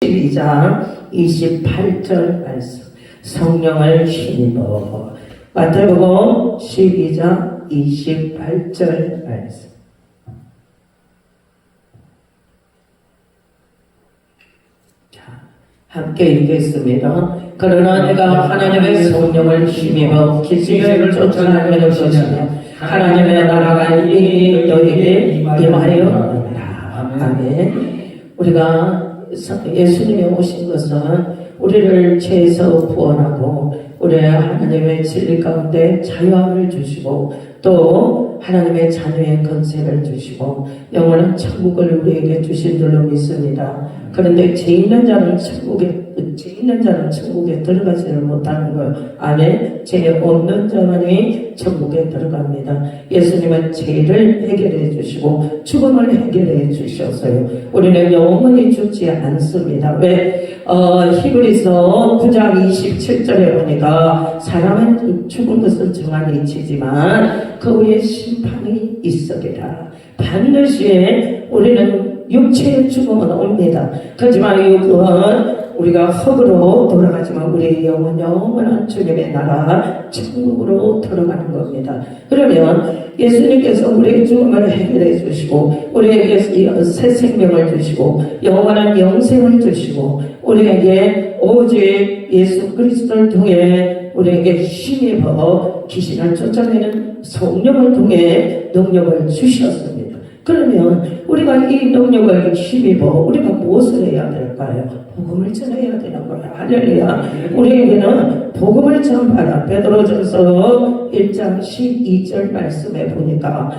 12장 28절 말씀. 성령을 힘입어. 마태복음 12장 28절 말씀. 자, 함께 읽겠습니다. 그러나 내가 하나님의 성령을 힘입어 기생을 쫓아내는 것이며 하나님의 나라가 이미 너에게 임하였느니라. 아멘. 우리가 예수님이 오신 것은 우리를 죄에서 구원하고 우리 하나님의 진리 가운데 자유함을 주시고 또 하나님의 자녀의 권세를 주시고 영원한 천국을 우리에게 주신 줄로 믿습니다. 그런데 죄 있는 자는 천국에 들어가지를 못하는 거예요. 안에 죄 없는 자만이 천국에 들어갑니다. 예수님은 죄를 해결해 주시고 죽음을 해결해 주셨어요. 우리는 영원히 죽지 않습니다. 왜? 히브리서 9장 27절에 보니까 사람은 죽은 것은 정한 이치지만 그 후에 심판이 있으리라. 반드시 우리는 육체의 죽음은 옵니다. 하지만 이 육은 우리가 흙으로 돌아가지만 우리의 영은 영원한 주님의 나라 천국으로 들어가는 겁니다. 그러면 예수님께서 우리의 죽음을 해결해 주시고 우리에게 새 생명을 주시고 영원한 영생을 주시고 우리에게 오직 예수 그리스도를 통해 우리에게 힘입어 귀신을 쫓아내는 성령을 통해 능력을 주셨습니다. 그러면 우리가 이 능력을 힘입어 우리가 무엇을 해야 될까요? 복음을 전해야 되는 거야. 할렐루야. 우리에게는 복음을 전하라. 베드로전서 1장 12절 말씀에 보니까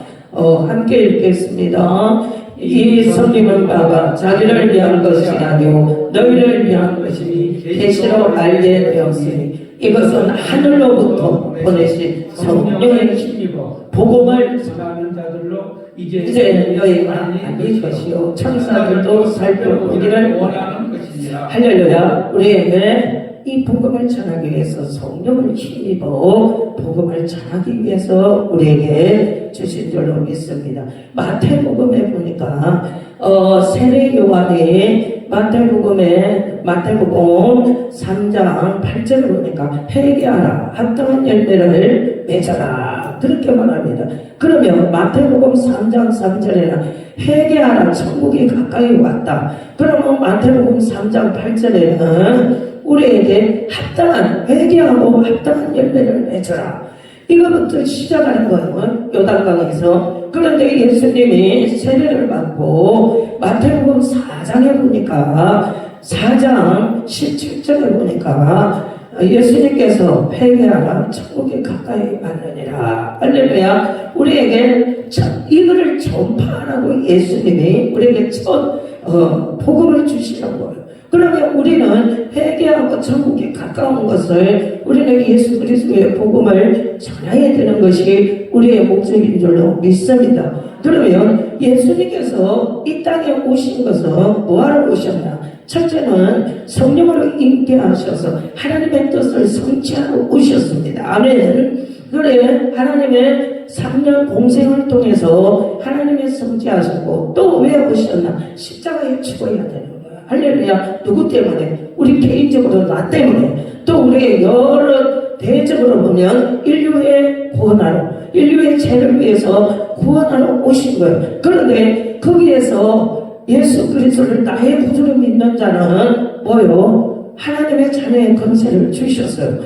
함께 읽겠습니다. 이 성경은 바가 자기를 위한 것이 아니오 너희를 위한 것이니 계시로 알게 되었으니 이것은 하늘로부터 보내신 성령의 힘입어 복음을 전하는 자들로 이제 너희가 아닐 것이요 천사들도 살펴보기를 원하는 것이니라. 할렐루야. 우리에게 이 복음을 전하기 위해서 성령을 힘입어 복음을 전하기 위해서 우리에게 주신 줄로 믿습니다. 마태복음에 보니까 세례 요한이 마태복음 3장 8절을 보니까 회개하라 합당한 열매를 맺어라 그렇게 말합니다. 그러면 마태복음 3장 3절에는 회개하라 천국이 가까이 왔다. 그러면 마태복음 3장 8절에는 우리에게 합당한 회개하고 합당한 열매를 맺어라. 이거부터 시작하는 거예요. 요단강에서. 그런데 예수님이 세례를 받고 마태복음 4장에 보니까 4장 17절에 보니까 예수님께서 회개하라 천국이 가까이 왔느니라. 할렐루야. 우리에게 이거를 전파하라고 예수님이 우리에게 첫 복음을 주시는 거예요. 그러면 우리는 회개하고 천국이 가까운 것을 우리는 예수 그리스도의 복음을 전해야 되는 것이 우리의 목적인 줄로 믿습니다. 그러면 예수님께서 이 땅에 오신 것은 뭐하러 오셨나? 첫째는 성령으로 임재하셔서 하나님의 뜻을 성취하러 오셨습니다. 아멘. 그래 하나님의 3년 공생을 통해서 하나님의 성취하셨고 또 왜 오셨나? 십자가에 죽어야 되는 거예요. 할렐루야. 누구 때문에? 우리 개인적으로 나 때문에 또 우리의 여러 대적으로 보면 인류의 구원하러 인류의 죄를 위해서 구원하러 오신 거예요. 그런데 거기에서 예수 그리스도를 나의 구주로 믿는 자는 뭐요? 하나님의 자녀의 권세를 주셨어요.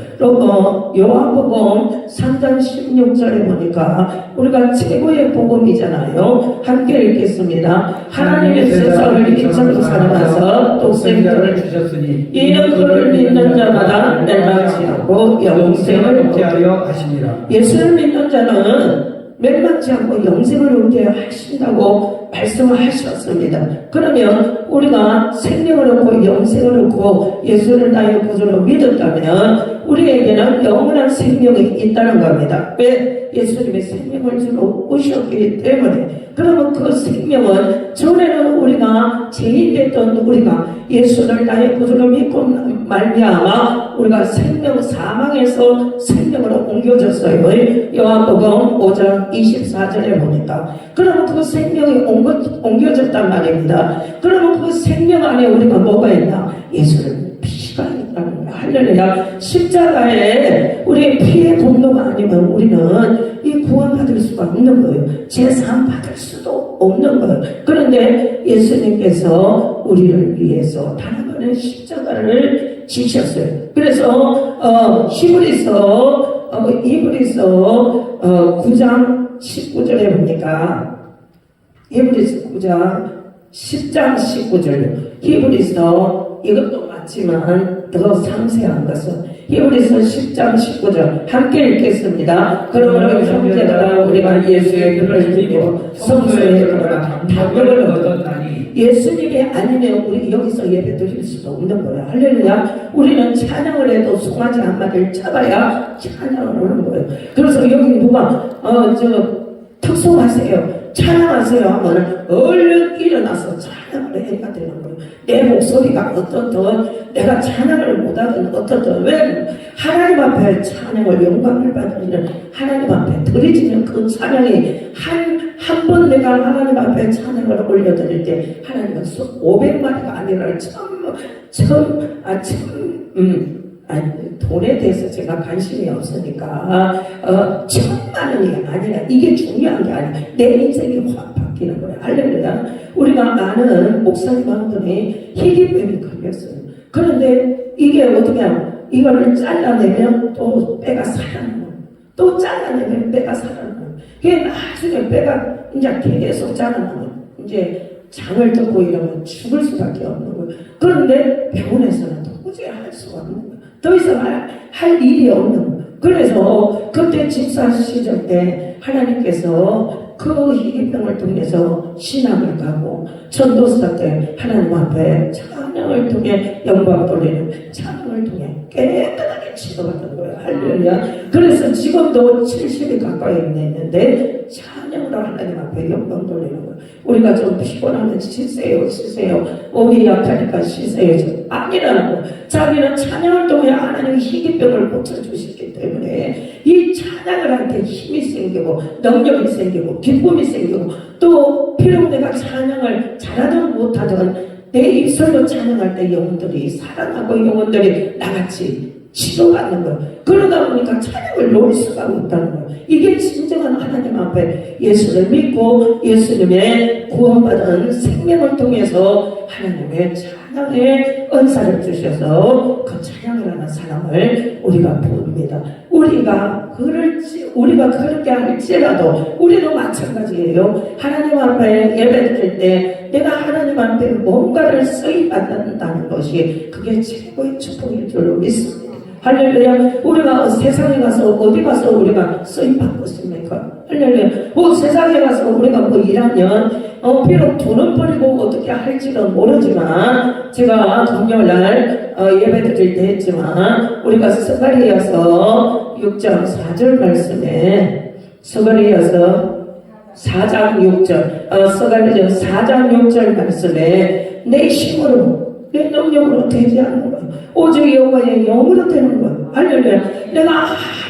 요한복음 3장 16절에 보니까 우리가 최고의 복음이잖아요. 함께 읽겠습니다. 하나님의 세상을 이처럼 사랑하사 독생자를 주셨으니 이는 그를 믿는 자마다 멸망치 않고 영생을 얻게 하려 하시니라. 예수를 믿는 자는 멸망치 않고 영생을 얻게 하신다고 말씀하셨습니다. 그러면 우리가 생명을 얻고 영생을 얻고 예수를 나의 구주로 믿었다면 우리에게는 영원한 생명이 있다는 겁니다. 왜? 예수님이 생명을 주러 오셨기 때문에. 그러면 그 생명은 전에는 우리가 죄인 됐던 우리가 예수를 나의 구주로 믿고 말미암아 우리가 생명 사망에서 생명으로 옮겨졌어요. 요한복음 5장 24절에 보니까. 그러면 그 생명이 옮겨졌단 말입니다. 그러면 그 생명 안에 우리가 뭐가 있나? 예수를 피가 있다는 거야. 할렐루야. 십자가에 우리의 피의 공로가 아니면 우리는 이 구원받을 수가 없는 거예요. 제사함 받을 수도 없는 거예요. 그런데 예수님께서 우리를 위해서 단 한 번의 십자가를 지셨어요. 그래서 히브리서 9장 19절에 보니까 히브리서 9장 10장 19절 히브리서 이것도 맞지만 더 상세한 것은 히브리서 10장 19절 함께 읽겠습니다. 그러므로 형제들아 우리가 예수의 그를 믿고 성소에 들어가 담력을 얻었다니. 예수님이 아니면 우리 여기서 예배 드릴 수도 없는 거예요. 할렐루야. 우리는 찬양을 해도 송아지 한 마리를 잡아야 찬양을 하는 거예요. 그래서 여기 누가 특송하세요, 찬양하세요 하면 얼른 일어나서 찬양을 해야 되는 거예요. 내 목소리가 어떻든 내가 찬양을 못하든 어떻든, 왜? 하나님 앞에 찬양을 영광을 받으면 하나님 앞에 드리지는 그 찬양이 한 번 내가 하나님 앞에 찬양을 올려드릴 때 하나님은 500마리가 아니라 돈에 대해서 제가 관심이 없으니까 1,000만 원이 아니라 이게 중요한 게 아니라 내 인생이 확 바뀌는 거예요. 할렐루야. 우리가 아는 목사님 한 분이 희귀병이 걸렸어요. 그런데 이게 어떻게 하면 이거를 잘라내면 또 뼈가 살아나고 또 잘라내면 뼈가 살아나고 그게 나중에 뼈가 이제 계속 자라나면 이제 장을 뜯고 이러면 죽을 수밖에 없는 거예요. 그런데 병원에서는 도저히 할 수가 없는 거예요. 더 이상 할 일이 없는 거예요. 그래서 그때 집사 시절 때 하나님께서 그 희귀병을 통해서 신앙을 가고 전도사 때 하나님 앞에 찬양을 통해 영광 돌리는 찬양을 통해 깨끗하게 치료받는 거예요. 할렐루야. 그래서 지금도 70이 가까이 있는데 찬양으로 하나님 앞에 영광 돌리는 거예요. 우리가 좀 피곤하면 쉬세요. 몸이 약하니까 쉬세요. 아니라는 거예요. 자기는 찬양을 통해 하나님의 희귀병을 고쳐주시기 때문에 이 찬양을 할 때 힘이 생기고 능력이 생기고 기쁨이 생기고 또 비록 내가 찬양을 잘하든 못하든 내 입술로 찬양할 때 영혼들이 살아나고 영혼들이 나같이 치료받는 거예요. 그러다 보니까 찬양을 놓을 수가 없다는 거예요. 이게 진정한 하나님 앞에 예수를 믿고 예수님의 구원받은 생명을 통해서 하나님의 찬양의 은사를 주셔서 그 찬양을 하는 사람을 우리가 봅니다. 우리가 그렇게 할지라도 우리도 마찬가지예요. 하나님 앞에 예배드릴 때 내가 하나님 앞에 뭔가를 쓰임받는다는 것이 그게 최고의 축복일 줄로 믿습니다. 할렐루야. 우리가 세상에 가서 어디 가서 우리가 쓰임받고 있습니까? 할렐루야. 세상에 가서 우리가 일하면 비록 돈은 벌이고 어떻게 할지는 모르지만 제가 금요일날 예배드릴 때 했지만 우리가 스가랴서 6장 4절 말씀에 스가랴서 4장 6절 스가랴서 4장 6절 말씀에 내 힘으로 내 능력으로 되지 않는 거예요. 오직 여호와의 영으로 되는 거예요. 할렐루야. 내가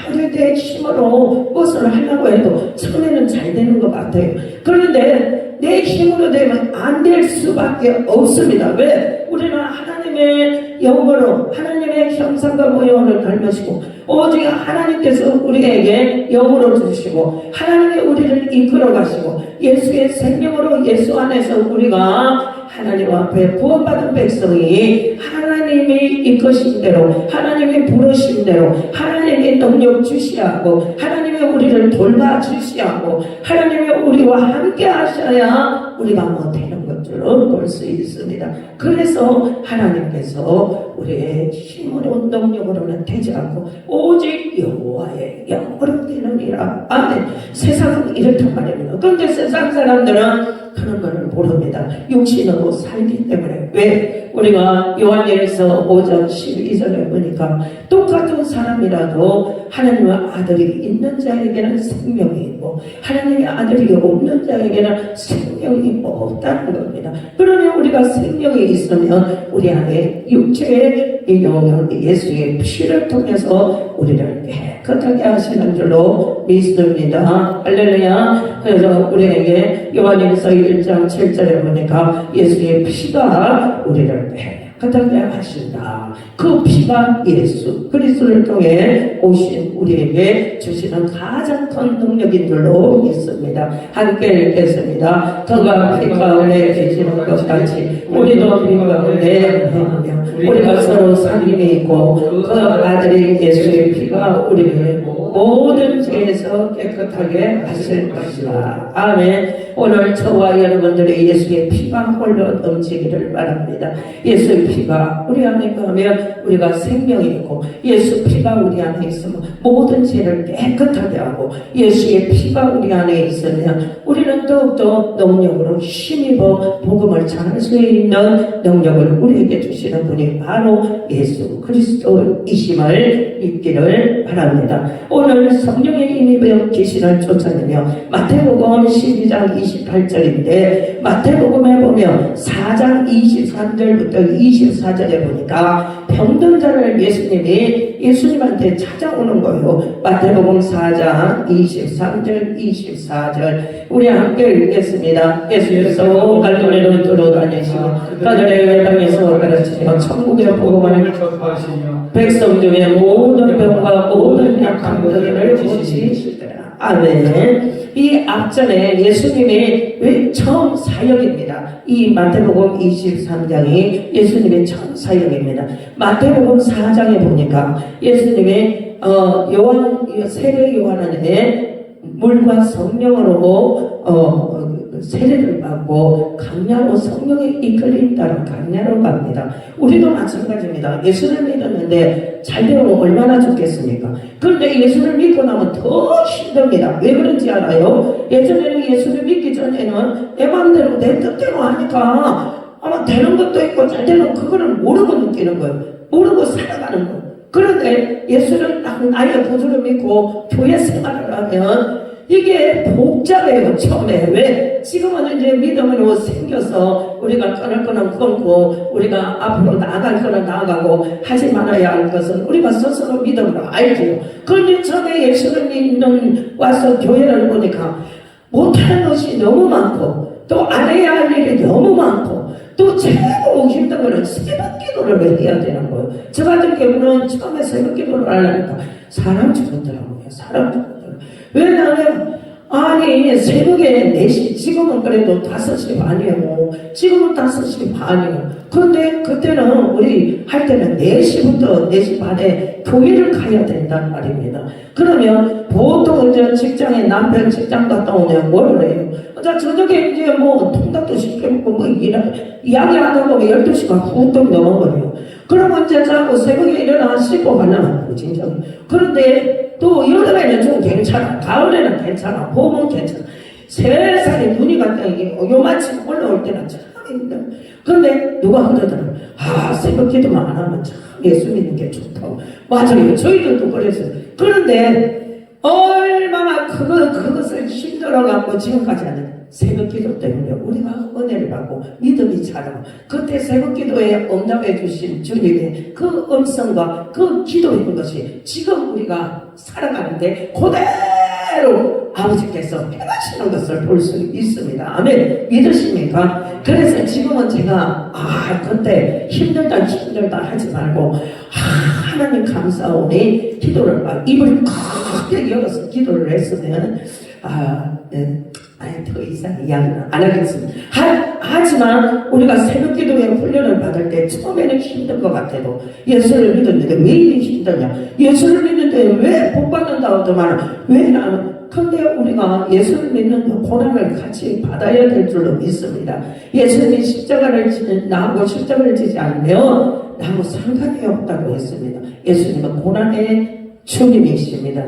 아무리 내 힘으로 무엇을 하려고 해도 처음에는 잘 되는 것 같아요. 그런데 내 힘으로 되면 안 될 수밖에 없습니다. 왜? 우리는 하나님의 영으로 하나님의 형상과 모형을 닮으시고 오직 하나님께서 우리에게 영으로 주시고 하나님이 우리를 이끌어 가시고 예수의 생명으로 예수 안에서 우리가 하나님 앞에 구원받은 백성이 하나님이 이끄신 대로 하나님이 부르신 대로 하나님이 능력 주시하고 하나님이 우리를 돌봐주시하고 하나님이 우리와 함께 하셔야 우리가 되는 것들을 볼 수 있습니다. 그래서 하나님께서 우리의 힘으로 능력으로는 되지 않고 오직 여호와의 영으로 되느니라. 아멘. 세상은 이렇단 말입니다. 그런데 세상 사람들은 그런 것을 모릅니다. 육신으로 살기 때문에. 왜? 우리가 요한일서 5장 12절에 보니까 똑같은 사람이라도 하나님의 아들이 있는 자에게는 생명이 있고 하나님의 아들이 없는 자에게는 생명이 없다는 겁니다. 그러면 우리가 생명이 있으면 우리 안에 육체의 이 영혼 예수의 피를 통해서 우리를 깨끗하게 하시는 줄로 믿습니다. 할렐루야. 그래서 우리에게 요한일서 1장 7절에 보니까 예수의 피가 우리를 깨끗하게 하신다. 그 피가 예수 그리스도를 통해 오신 우리에게 주시는 가장 큰 능력인 줄로 믿습니다. 함께 읽겠습니다. 그가 피 가운데 계시는 것 같이 우리도 피 가운데 행하며 우리가 서로 사귐이 있고 그 아들이 예수의 피가 우리를 모든 죄에서 깨끗하게 하실 것이다. 아멘. 오늘 저와 여러분들의 예수의 피가 홀로 넘치기를 바랍니다. 예수의 피가 우리 안에 가면 우리가 생명이 있고 예수 피가 우리 안에 있으면 모든 죄를 깨끗하게 하고 예수의 피가 우리 안에 있으면 우리는 더욱더 능력으로 힘입어 복음을 전할 수 있는 능력을 우리에게 주시는 분이 바로 예수 그리스도이심을 믿기를 바랍니다. 오늘 성령의 힘입어 계시를 쫓아내며 마태복음 12장 28절인데 마태복음에 보면 4장 23절부터 24절에 보니까 병든 자를 예수님한테 찾아오는 거예요. 마태복음 4장 23절 24절 우리 함께 읽겠습니다. 예수께서 갈릴리로 돌아다니시고 가들의 땅에서 가르치시며 천국의 복음을 전파하시며 백성 중에 모든 병과 모든 약한 것들을 고치시더라. 아멘. 이 앞전에 예수님의 왜 처음 사역입니다. 이 마태복음 23장이 예수님의 처음 사역입니다. 마태복음 4장에 보니까 예수님의 세례 요한은 물과 성령으로 세례를 받고 강야로 성령의 이끌림 따라 강야로 갑니다. 우리도 마찬가지입니다. 예수를 믿었는데 잘 되면 얼마나 좋겠습니까? 그런데 예수를 믿고 나면 더 힘듭니다. 왜 그런지 알아요? 예전에는 예수를 믿기 전에는 내 마음대로 내 뜻대로 하니까 아마 되는 것도 있고 잘 되는 그거를 모르고 느끼는 거예요. 모르고 살아가는 거예요. 그런데 예수를 딱 나의 구주를 믿고 교회 생활을 하면 이게 복잡해요. 처음에. 왜? 지금은 이제 믿음으로 생겨서 우리가 끊을 거는 끊고 우리가 앞으로 나아갈 거는 나아가고 하지 말아야 할 것은 우리가 스스로 믿음으로 알죠. 그런데 처음에 예수를 믿는 와서 교회를 보니까 못하는 것이 너무 많고 또 안 해야 할 일이 너무 많고 또 최고 힘든 거는 새벽 기도를 해야 되는 거예요. 저 같은 경우는 처음에 새벽 기도를 하려니까 사람 죽었더라고요. 사람 죽었더라고요. 왜냐하면 아니 새벽에 4시 지금은 그래도 5시 반이에요. 지금은 5시 반이에요. 그런데 그때는 우리 할 때는 4시부터 4시 반에 교회를 가야 된단 말입니다. 그러면 보통 이제 직장에 남편 직장 갔다 오면 뭐를 해요? 저녁에 이제 뭐 통닭도 시켜먹고 뭐 이야기하다 보면 12시가 훌쩍 넘어버려요. 그러면 이제 자고 새벽에 일어나 씻고 가려면 진짜. 그런데 또 여름에는 좀 괜찮아. 가을에는 괜찮아. 봄은 괜찮아. 세상에 눈이 갔다 이게 요만치 올라올 때는 참 힘들어. 그런데 누가 그러더라고요. 새벽 기도만 안 하면 참 예수 믿는 게 좋다고. 맞아요. 저희들도 그랬어요. 그런데 얼마나 그것을 힘들어갖고 지금까지 하는 새벽 기도 때문에 우리가 은혜를 받고 믿음이 자라고 그때 새벽 기도에 응답해 주신 주님의 그 음성과 그 기도인 것이 지금 우리가 살아가는데 그대로 아버지께서 행하시는 것을 볼 수 있습니다. 아멘. 믿으십니까? 그래서 지금은 제가 그때 힘들다 하지 말고 하나님 감사오니 기도를 막 입을 크게 열어서 기도를 했으면 더 이상 이야기는 안 하겠습니다. 하지만 우리가 새벽 기도회 훈련을 받을 때 처음에는 힘든 것 같아도 예수를 믿었는데 왜 이리 힘드냐? 예수를 믿는데 왜 복 받는다고 하더만 왜 나는? 근데 우리가 예수를 믿는 고난을 같이 받아야 될 줄로 믿습니다. 예수님이 나하고 십자가를 지지 않으면 나하고 상관이 없다고 했습니다. 예수님은 고난의 주님이십니다.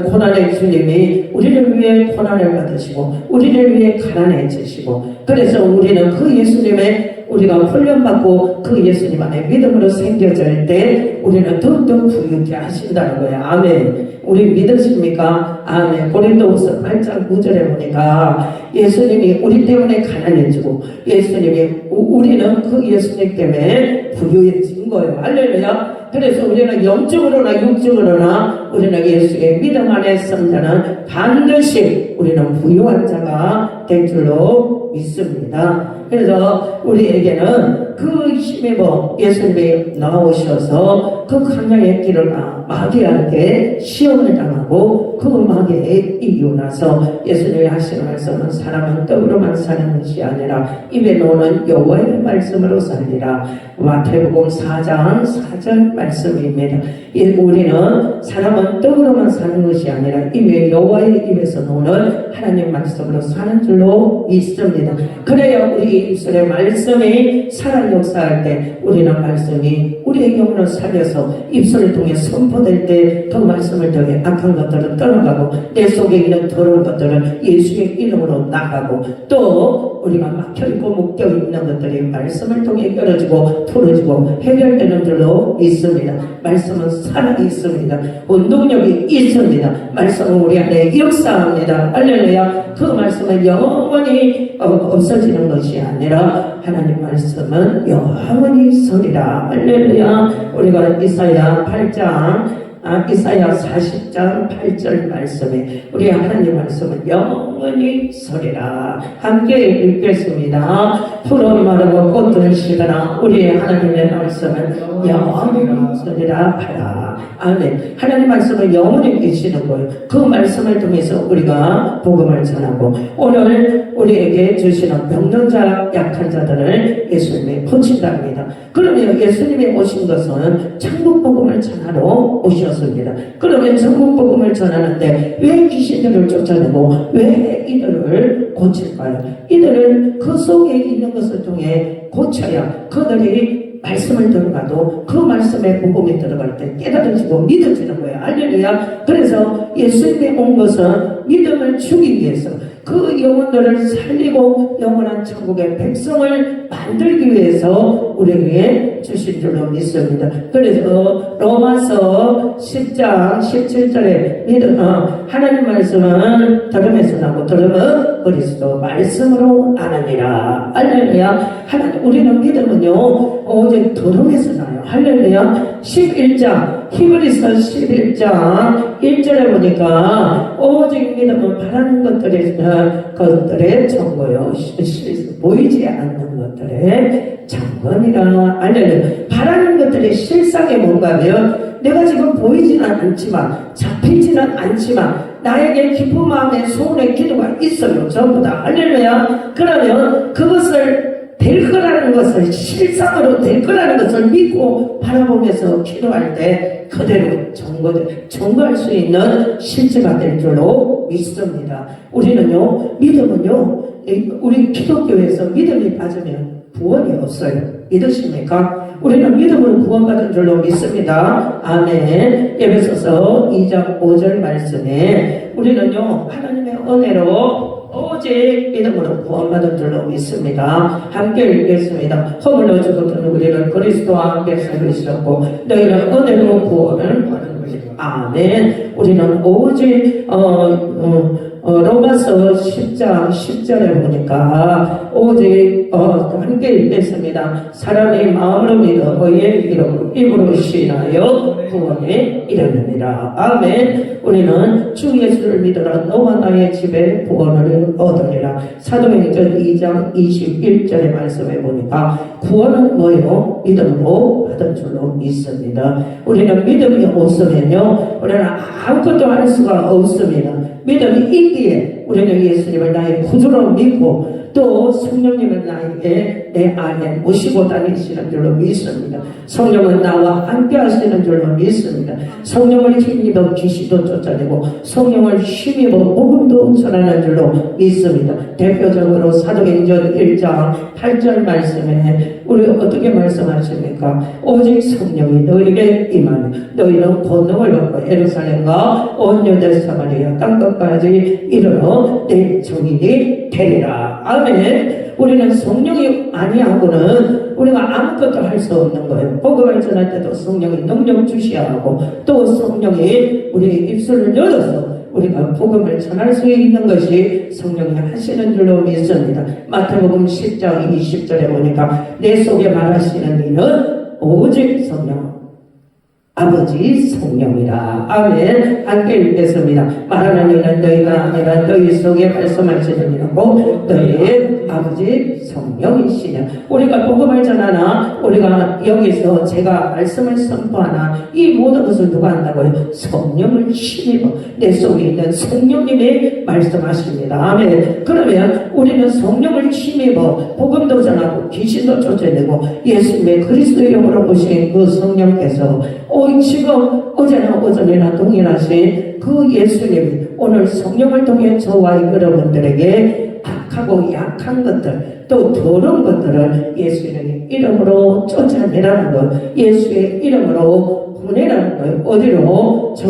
고난의 주님이 우리를 위해 고난을 받으시고 우리를 위해 가난해지시고 그래서 우리는 그 예수님의 우리가 훈련받고 그 예수님 안에 믿음으로 생겨질 때 우리는 더욱더 부유케 하신다는 거예요. 아멘. 우리 믿으십니까? 아멘. 고린도후서 8장 9절에 보니까 예수님이 우리 때문에 가난해지고 예수님이 우리는 그 예수님 때문에 부유해진 거예요. 할렐루야. 그래서 우리는 영적으로나 육적으로나 우리는 예수의 믿음 안에 선 자는 반드시 우리는 부유한 자가 될 줄로 믿습니다. 그래서 우리에게는 그 힘입어 예수님이 나오셔서 그 광야의 길을 마귀한테 시험을 당하고 그 마귀에 이기고 나서 예수님이 하시는 말씀은 사람은 떡으로만 사는 것이 아니라 입에 놓는 여호와의 말씀으로 살리라. 마태복음 4장 4절 말씀입니다. 우리는 사람은 떡으로만 사는 것이 아니라 입에 여호와의 입에서 놓는 하나님 말씀으로 사는 줄로 믿습니다. 그래야 우리 입술의 말씀이 살아 역사할 때 우리는 말씀이 우리의 영혼을 살려서 입술을 통해 선포될 때 그 말씀을 통해 악한 것들은 떠나가고 내 속에 있는 더러운 것들은 예수의 이름으로 나가고 또 우리가 막혀있고 묶여있는 것들이 말씀을 통해 열어지고 풀어지고 해결되는 줄로 믿습니다. 말씀은 살아있습니다. 운동력이 있습니다. 말씀은 우리 안에 역사합니다. 할렐루야. 그 말씀은 영원히 없어지는 것이 아니라 하나님 말씀은 영원히 서리라. 할렐루야. 우리가 이사야 40장 8절 말씀에 우리 하나님 말씀은 영원히 서리라. 함께 읽겠습니다. 푸른 마르고 꽃들을 시거나 우리 하나님의 말씀은 영원히 서리라 하라. 아멘. 하나님 말씀은 영원히 계시는 거예요. 그 말씀을 통해서 우리가 복음을 전하고 오늘 우리에게 주시는 병든 자, 약한 자들을 예수님이 고친답니다. 그러면 예수님이 오신 것은 천국 복음을 전하러 오셨습니다. 그러면 천국 복음을 전하는데 왜 귀신들을 쫓아내고 왜 이들을 고칠까요? 이들을 그 속에 있는 것을 통해 고쳐야 그들이 말씀을 들어가도 그 말씀에 복음이 들어갈 때 깨달아지고 믿어지는 거예요. 할렐루야. 그래서 예수님이 온 것은 믿음을 주기 위해서 그 영혼들을 살리고 영원한 천국의 백성을 만들기 위해서 우리에게 주신 줄로 믿습니다. 그래서 로마서 10장 17절에 하나님 말씀은 들음에서 나고 들음은 그리스도 말씀으로 나느니라. 할렐루야. 우리는 믿음은요 오직 들음에서 나요. 할렐루야. 11장 히브리서 11장 1절에 보니까 오직 믿음은 바라는 것들의 정보요 보이지 않는 것들의 장관이라. 알려요. 바라는 것들이 실상에 뭔가면 내가 지금 보이지는 않지만 잡히지는 않지만 나에게 기쁜 마음에 소원의 기도가 있어요. 전부 다. 할렐루야. 그러면 그것을 될 거라는 것을 실상으로 될 거라는 것을 믿고 바라보면서 기도할 때 그대로 증거할 수 있는 실제가 될 줄로 믿습니다. 우리는요 믿음은요 우리 기독교에서 믿음이 빠지면 구원이 없어요. 믿으십니까? 우리는 믿음으로 구원받은 줄로 믿습니다. 아멘. 에베소서 2장 5절 말씀에 우리는요 하나님의 은혜로 오직 믿음으로 구원받은 줄로 믿습니다. 함께 읽겠습니다. 허물로 죽었던 우리를 그리스도와 함께 살리셨고 너희는 은혜로 구원을 받은 것이다. 아멘. 우리는 오직 로마서 10장 10절에 보니까 오직 함께 읽겠습니다. 사람이 마음으로 믿어 의의 이름으로 입으로 시인하여 구원에 이르느니라. 아멘. 우리는 주 예수를 믿으라 너와 나의 집에 구원을 얻으리라. 사도행전 2장 21절의 말씀에 보니까 구원은 뭐예요? 믿음으로 받은 줄로 믿습니다. 우리는 믿음이 없으면요 우리는 아무것도 할 수가 없습니다. 믿음이 있기에 우리는 예수님을 나의 구주로 믿고 또 성령님을 나에게 내 안에 모시고 다니시는 줄로 믿습니다. 성령은 나와 함께 하시는 줄로 믿습니다. 성령을 힘입어 귀신도 쫓아내고 성령을 힘입어 복음도 전하는 줄로 믿습니다. 대표적으로 사도행전 1장 8절 말씀에 우리 어떻게 말씀하십니까? 오직 성령이 너희에게 임하며 너희는 권능을 받고 예루살렘과 온 유대 사마리아 땅끝까지 이르러 내 증인이 되리라. 아멘. 우리는 성령이 아니하고는 우리가 아무것도 할 수 없는 거예요. 복음을 전할 때도 성령이 능력 주셔야 하고, 또 성령이 우리의 입술을 열어서 우리가 복음을 전할 수 있는 것이 성령이 하시는 줄로 믿습니다. 마태복음 10장 20절에 보니까 내 속에 말하시는 이는 오직 성령, 아버지 성령이라. 아멘. 함께 읽겠습니다. 말하는 이는 너희가 아니라 너희 속에 말씀하시는 이라고 너희의 아버지 성령이시냐. 우리가 복음을 전하나, 우리가 여기서 제가 말씀을 선포하나, 이 모든 것을 누가 한다고요? 성령을 힘입어 내 속에 있는 성령님이 말씀하십니다. 아멘. 그러면 우리는 성령을 힘입어 복음도 전하고 귀신도 쫓아내고 예수님의 그리스도의 영으로 오신 그 성령께서 지금 어제나 오전이나 동일하신 그 예수님이 오늘 성령을 통해 저와 여러분들에게 악하고 약한 것들, 또 더러운 것들을 예수님의 이름으로 쫓아내라는 것, 예수의 이름으로 보내라는 거예요. 어디로? 저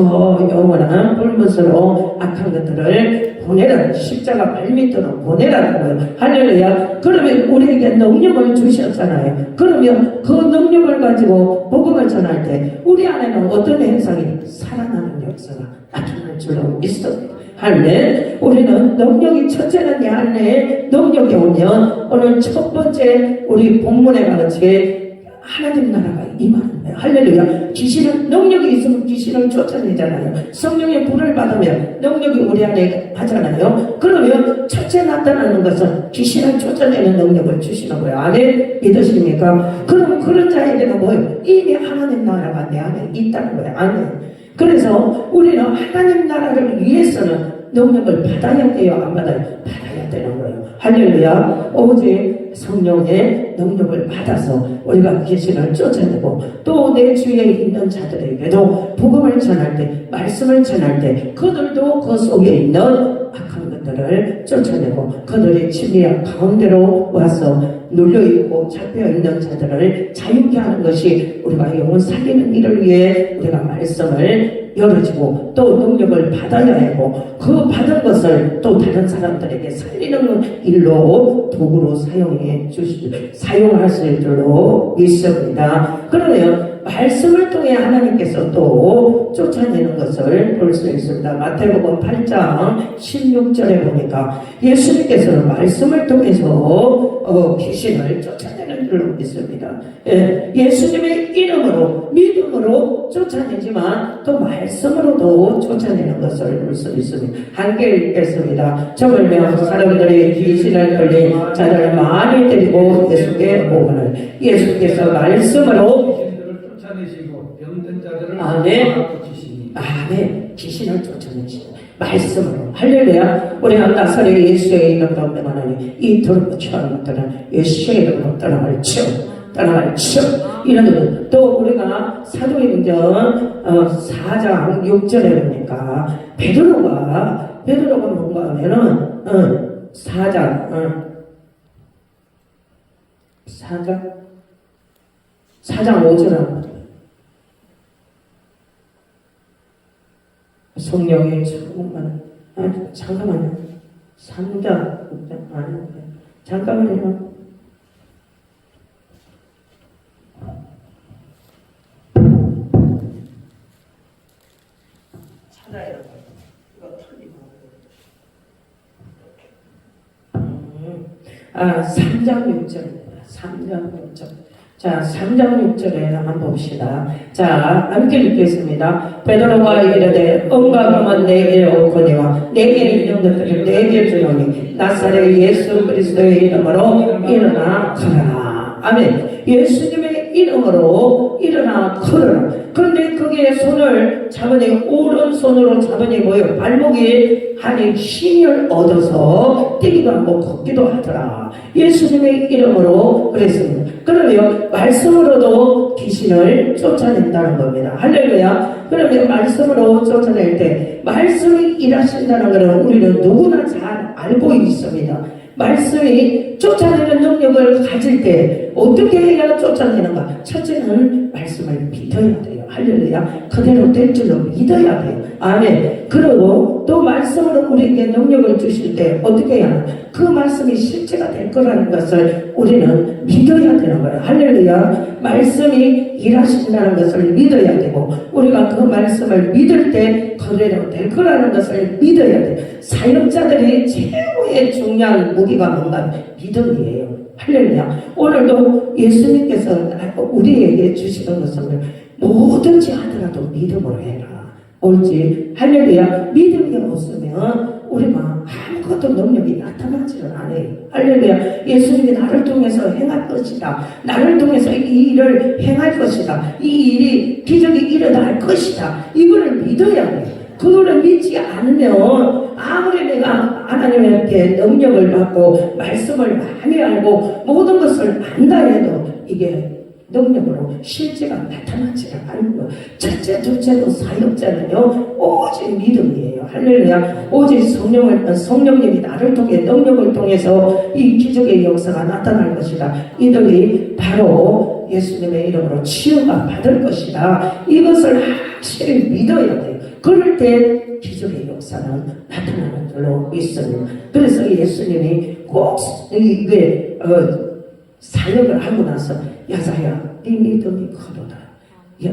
영원한 불못으로 악한 것들을 보내라는, 십자가 발밑으로 보내라는 거예요. 할렐루야. 그러면 우리에게 능력을 주셨잖아요. 그러면 그 능력을 가지고 복음을 전할 때 우리 안에는 어떤 현상이 살아나는 역사가 나타날 줄로 믿습니다. 할래? 우리는 능력이, 첫째는 내 안에 능력이 오면 오늘 첫 번째 우리 본문에 같이 하나님 나라가 임하는 거예요. 할렐루야. 귀신은, 능력이 있으면 귀신을 쫓아내잖아요. 성령의 불을 받으면 능력이 우리 안에 하잖아요. 그러면 첫째 나타나는 것은 귀신을 쫓아내는 능력을 주시는 거예요. 아멘? 믿으십니까? 그럼 그런 자에게는 뭐예요? 이미 하나님 나라가 내 안에 있다는 거예요. 아멘? 그래서 우리는 하나님 나라를 위해서는 능력을 받아야 돼요? 안 받아요? 받아야 되는 거예요. 할렐루야. 오직 성령의 능력을 받아서 우리가 귀신을 쫓아내고, 또 내 주위에 있는 자들에게도 복음을 전할 때, 말씀을 전할 때 그들도 그 속에 있는 악한 것들을 쫓아내고, 그들의 침략 가운데로 와서 눌려있고 잡혀있는 자들을 자유케 하는 것이 우리가 영혼 살리는 일을 위해 우리가 말씀을 열어주고 또 능력을 받아야 하고, 그 받은 것을 또 다른 사람들에게 살리는 일로 도구로 사용하실 줄로 믿습니다. 그러면 말씀을 통해 하나님께서 또 쫓아내는 것을 볼 수 있습니다. 마태복음 8장 16절에 보니까 예수님께서는 말씀을 통해서 귀신을 쫓아내는 줄로 믿습니다. 예수님의 이름으로, 믿음으로 쫓아내지만 또 말씀으로도 쫓아내는 것을 볼 수 있습니다. 함께 읽겠습니다. 저물며 사람들이 귀신을 들린 자를 많이 데리고 예수께 오거늘 예수께서 말씀으로 쫓아내시고 병든 자들을 고치시니. 아멘. 귀신을 쫓아내시고 말씀으로. 할렐루야. 우리가 나사렛 예수의 이름 가운데 말하니 이 더럽고 취한 것들은 예수의 이름으로 떠나갈지어. 이런 또 우리가 사도행전 4장 6절에 보니까 베드로가 뭔가 하면은 4장 5절에 성령의 잠깐만요. 3장 잠깐만요. 찾아야 돼. 이거 틀리고. 3장 6절입니다. 3장 6절. 자, 3장 6절에 한번 봅시다. 자, 함께 읽겠습니다. 베드로가 이르되 응가금은 내게 오거니와 내게 있는 것들을 내게 주노니 나사렛 예수 그리스도의 이름으로 일어나 걸어라. 아멘. 예수님의 이름으로 일어나 걸어라. 그런데 그게 손을 잡으니, 오른손으로 잡으니 뭐예요? 발목이 하니 힘을 얻어서 뛰기도 하고 걷기도 하더라. 예수님의 이름으로 그랬습니다. 그러면 말씀으로도 귀신을 쫓아낸다는 겁니다. 할렐루야. 그러면 말씀으로 쫓아낼 때 말씀이 일하신다는 것은 우리는 누구나 잘 알고 있습니다. 말씀이 쫓아내는 능력을 가질 때 어떻게 해야 쫓아내는가? 첫째는 말씀을 믿어야 돼요. 할렐루야. 그대로 될 줄로 믿어야 돼요. 아멘. 그리고 또 말씀으로 우리에게 능력을 주실 때 어떻게 해야 하나? 그 말씀이 실제가 될 거라는 것을 우리는 믿어야 되는 거예요. 할렐루야. 말씀이 일하신다는 것을 믿어야 되고, 우리가 그 말씀을 믿을 때 그대로 될 거라는 것을 믿어야 돼요. 사역자들이 최고의 중요한 무기가 뭔가 믿음이에요. 할렐루야. 오늘도 예수님께서 우리에게 주시는 것은 뭐든지 하더라도 믿음으로 해라. 옳지. 할렐루야. 믿음이 없으면 우리가 아무것도 능력이 나타나지는 않아요. 할렐루야. 예수님이 나를 통해서 행할 것이다. 나를 통해서 이 일을 행할 것이다. 이 일이 기적이 일어날 것이다. 이거를 믿어야 돼요. 그거를 믿지 않으면 아무리 내가 하나님한테 능력을 받고 말씀을 많이 알고 모든 것을 안다 해도 이게 능력으로 실제가 나타나지 않는 거. 첫째, 둘째로 사역자는요 오직 믿음이에요. 할렐루야. 오직 성령님이 나를 통해 능력을 통해서 이 기적의 역사가 나타날 것이다. 이들이 바로 예수님의 이름으로 치유가 받을 것이다. 이것을 확실히 믿어야 돼요. 그럴 때 기적의 역사는 나타나는 줄로 믿습니다. 그래서 예수님이 꼭 이게 사역을 하고 나서 야자야, 네 믿음이 크도다. 네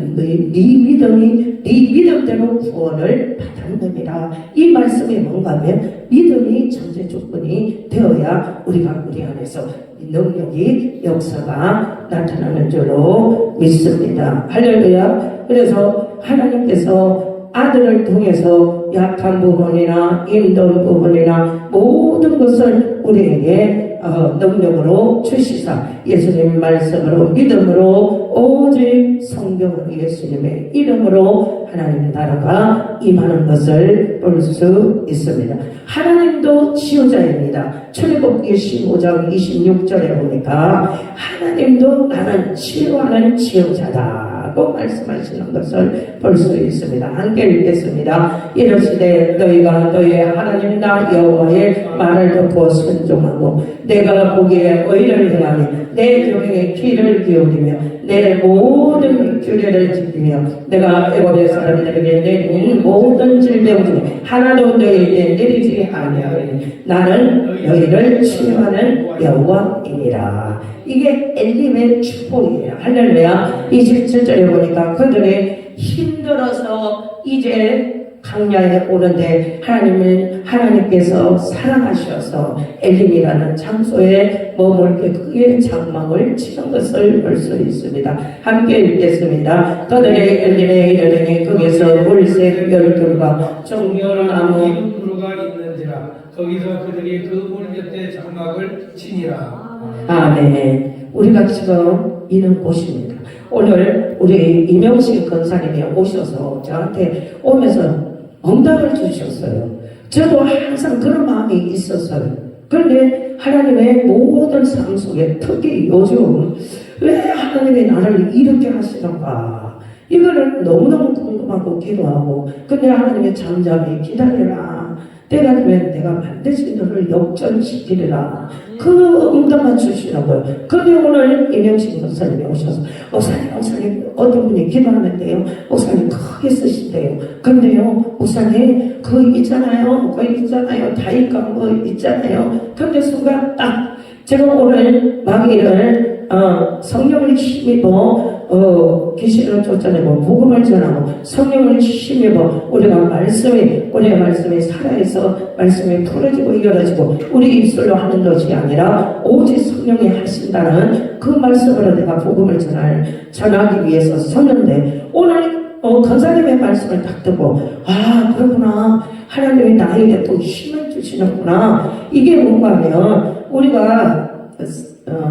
믿음대로 구원을 받는 겁니다. 이 말씀이 뭔가 하면 믿음이 전제 조건이 되어야 우리가 우리 안에서 능력이 역사가 나타나는 줄로 믿습니다. 할렐루야. 그래서 하나님께서 아들을 통해서 약한 부분이나 힘든 부분이나 모든 것을 우리에게 능력으로 주시사 예수님 말씀으로 믿음으로 오직 성경으로 예수님의 이름으로 하나님의 나라가 임하는 것을 볼 수 있습니다. 하나님도 치유자입니다. 출애굽기 15장 26절에 보니까 하나님도 나는 치유하는 치유자다 고 말씀하시는 것을 볼 수 있습니다. 함께 읽겠습니다. 이르시되 너희가 너희의 하나님 나 여호와의 말을 듣고 순종하고 내가 보기에 의를 행하며 내 종의 귀를 기울이며 내 모든 규례를 지키며 내가 애굽의 사람들에게 내린 모든 질병 중에 하나도 너희에게 내리지 아니하리니 나는 너희를 치유하는 여호와이니라. 이게 엘림의 축복이에요. 할렐루야. 27절에 보니까 그들이 힘들어서 이제 강야에 오는데 하나님께서 사랑하셔서 엘림이라는 장소에 머물게 그의 장막을 치는 것을 볼 수 있습니다. 함께 읽겠습니다. 그들이 엘림에 이르더니 거기서 물색 열들과 종려나무 무르가 있는지라 거기서 그들이 그 물 곁에 장막을 치니라. 아멘. 우리가 지금 있는 곳입니다. 오늘 우리 이명식 권사님이 오셔서 저한테 오면서 응답을 주셨어요. 저도 항상 그런 마음이 있었어요. 그런데 하나님의 모든 삶 속에 특히 요즘 왜 하나님이 나를 이렇게 하시는가 이거를 너무너무 궁금하고 기도하고 근데 하나님의 잠잠히 기다려라. 때가 되면 내가 반드시 너를 역전시키리라. 그 응답만 주시는 거예요. 근데 오늘 이명식 목사님이 오셔서 목사님 어떤 분이 기도하는데요. 목사님 크게 쓰신대요. 근데요 목사님 그 있잖아요 다이간 거 있잖아요. 근데 순간 딱 제가 오늘 마귀를 성령을 힘입어 계시를 쫓아내고 복음을 전하고 성령을 힘입어 우리가 우리의 말씀이 살아있어 말씀이 풀어지고 열어지고 우리 입술로 하는 것이 아니라 오직 성령이 하신다는 그 말씀으로 내가 복음을 전하기 위해서 섰는데 오늘 권사님의 말씀을 딱 듣고 그렇구나 하나님이 나에게 또 힘을 주시는구나. 이게 뭔가 하면 우리가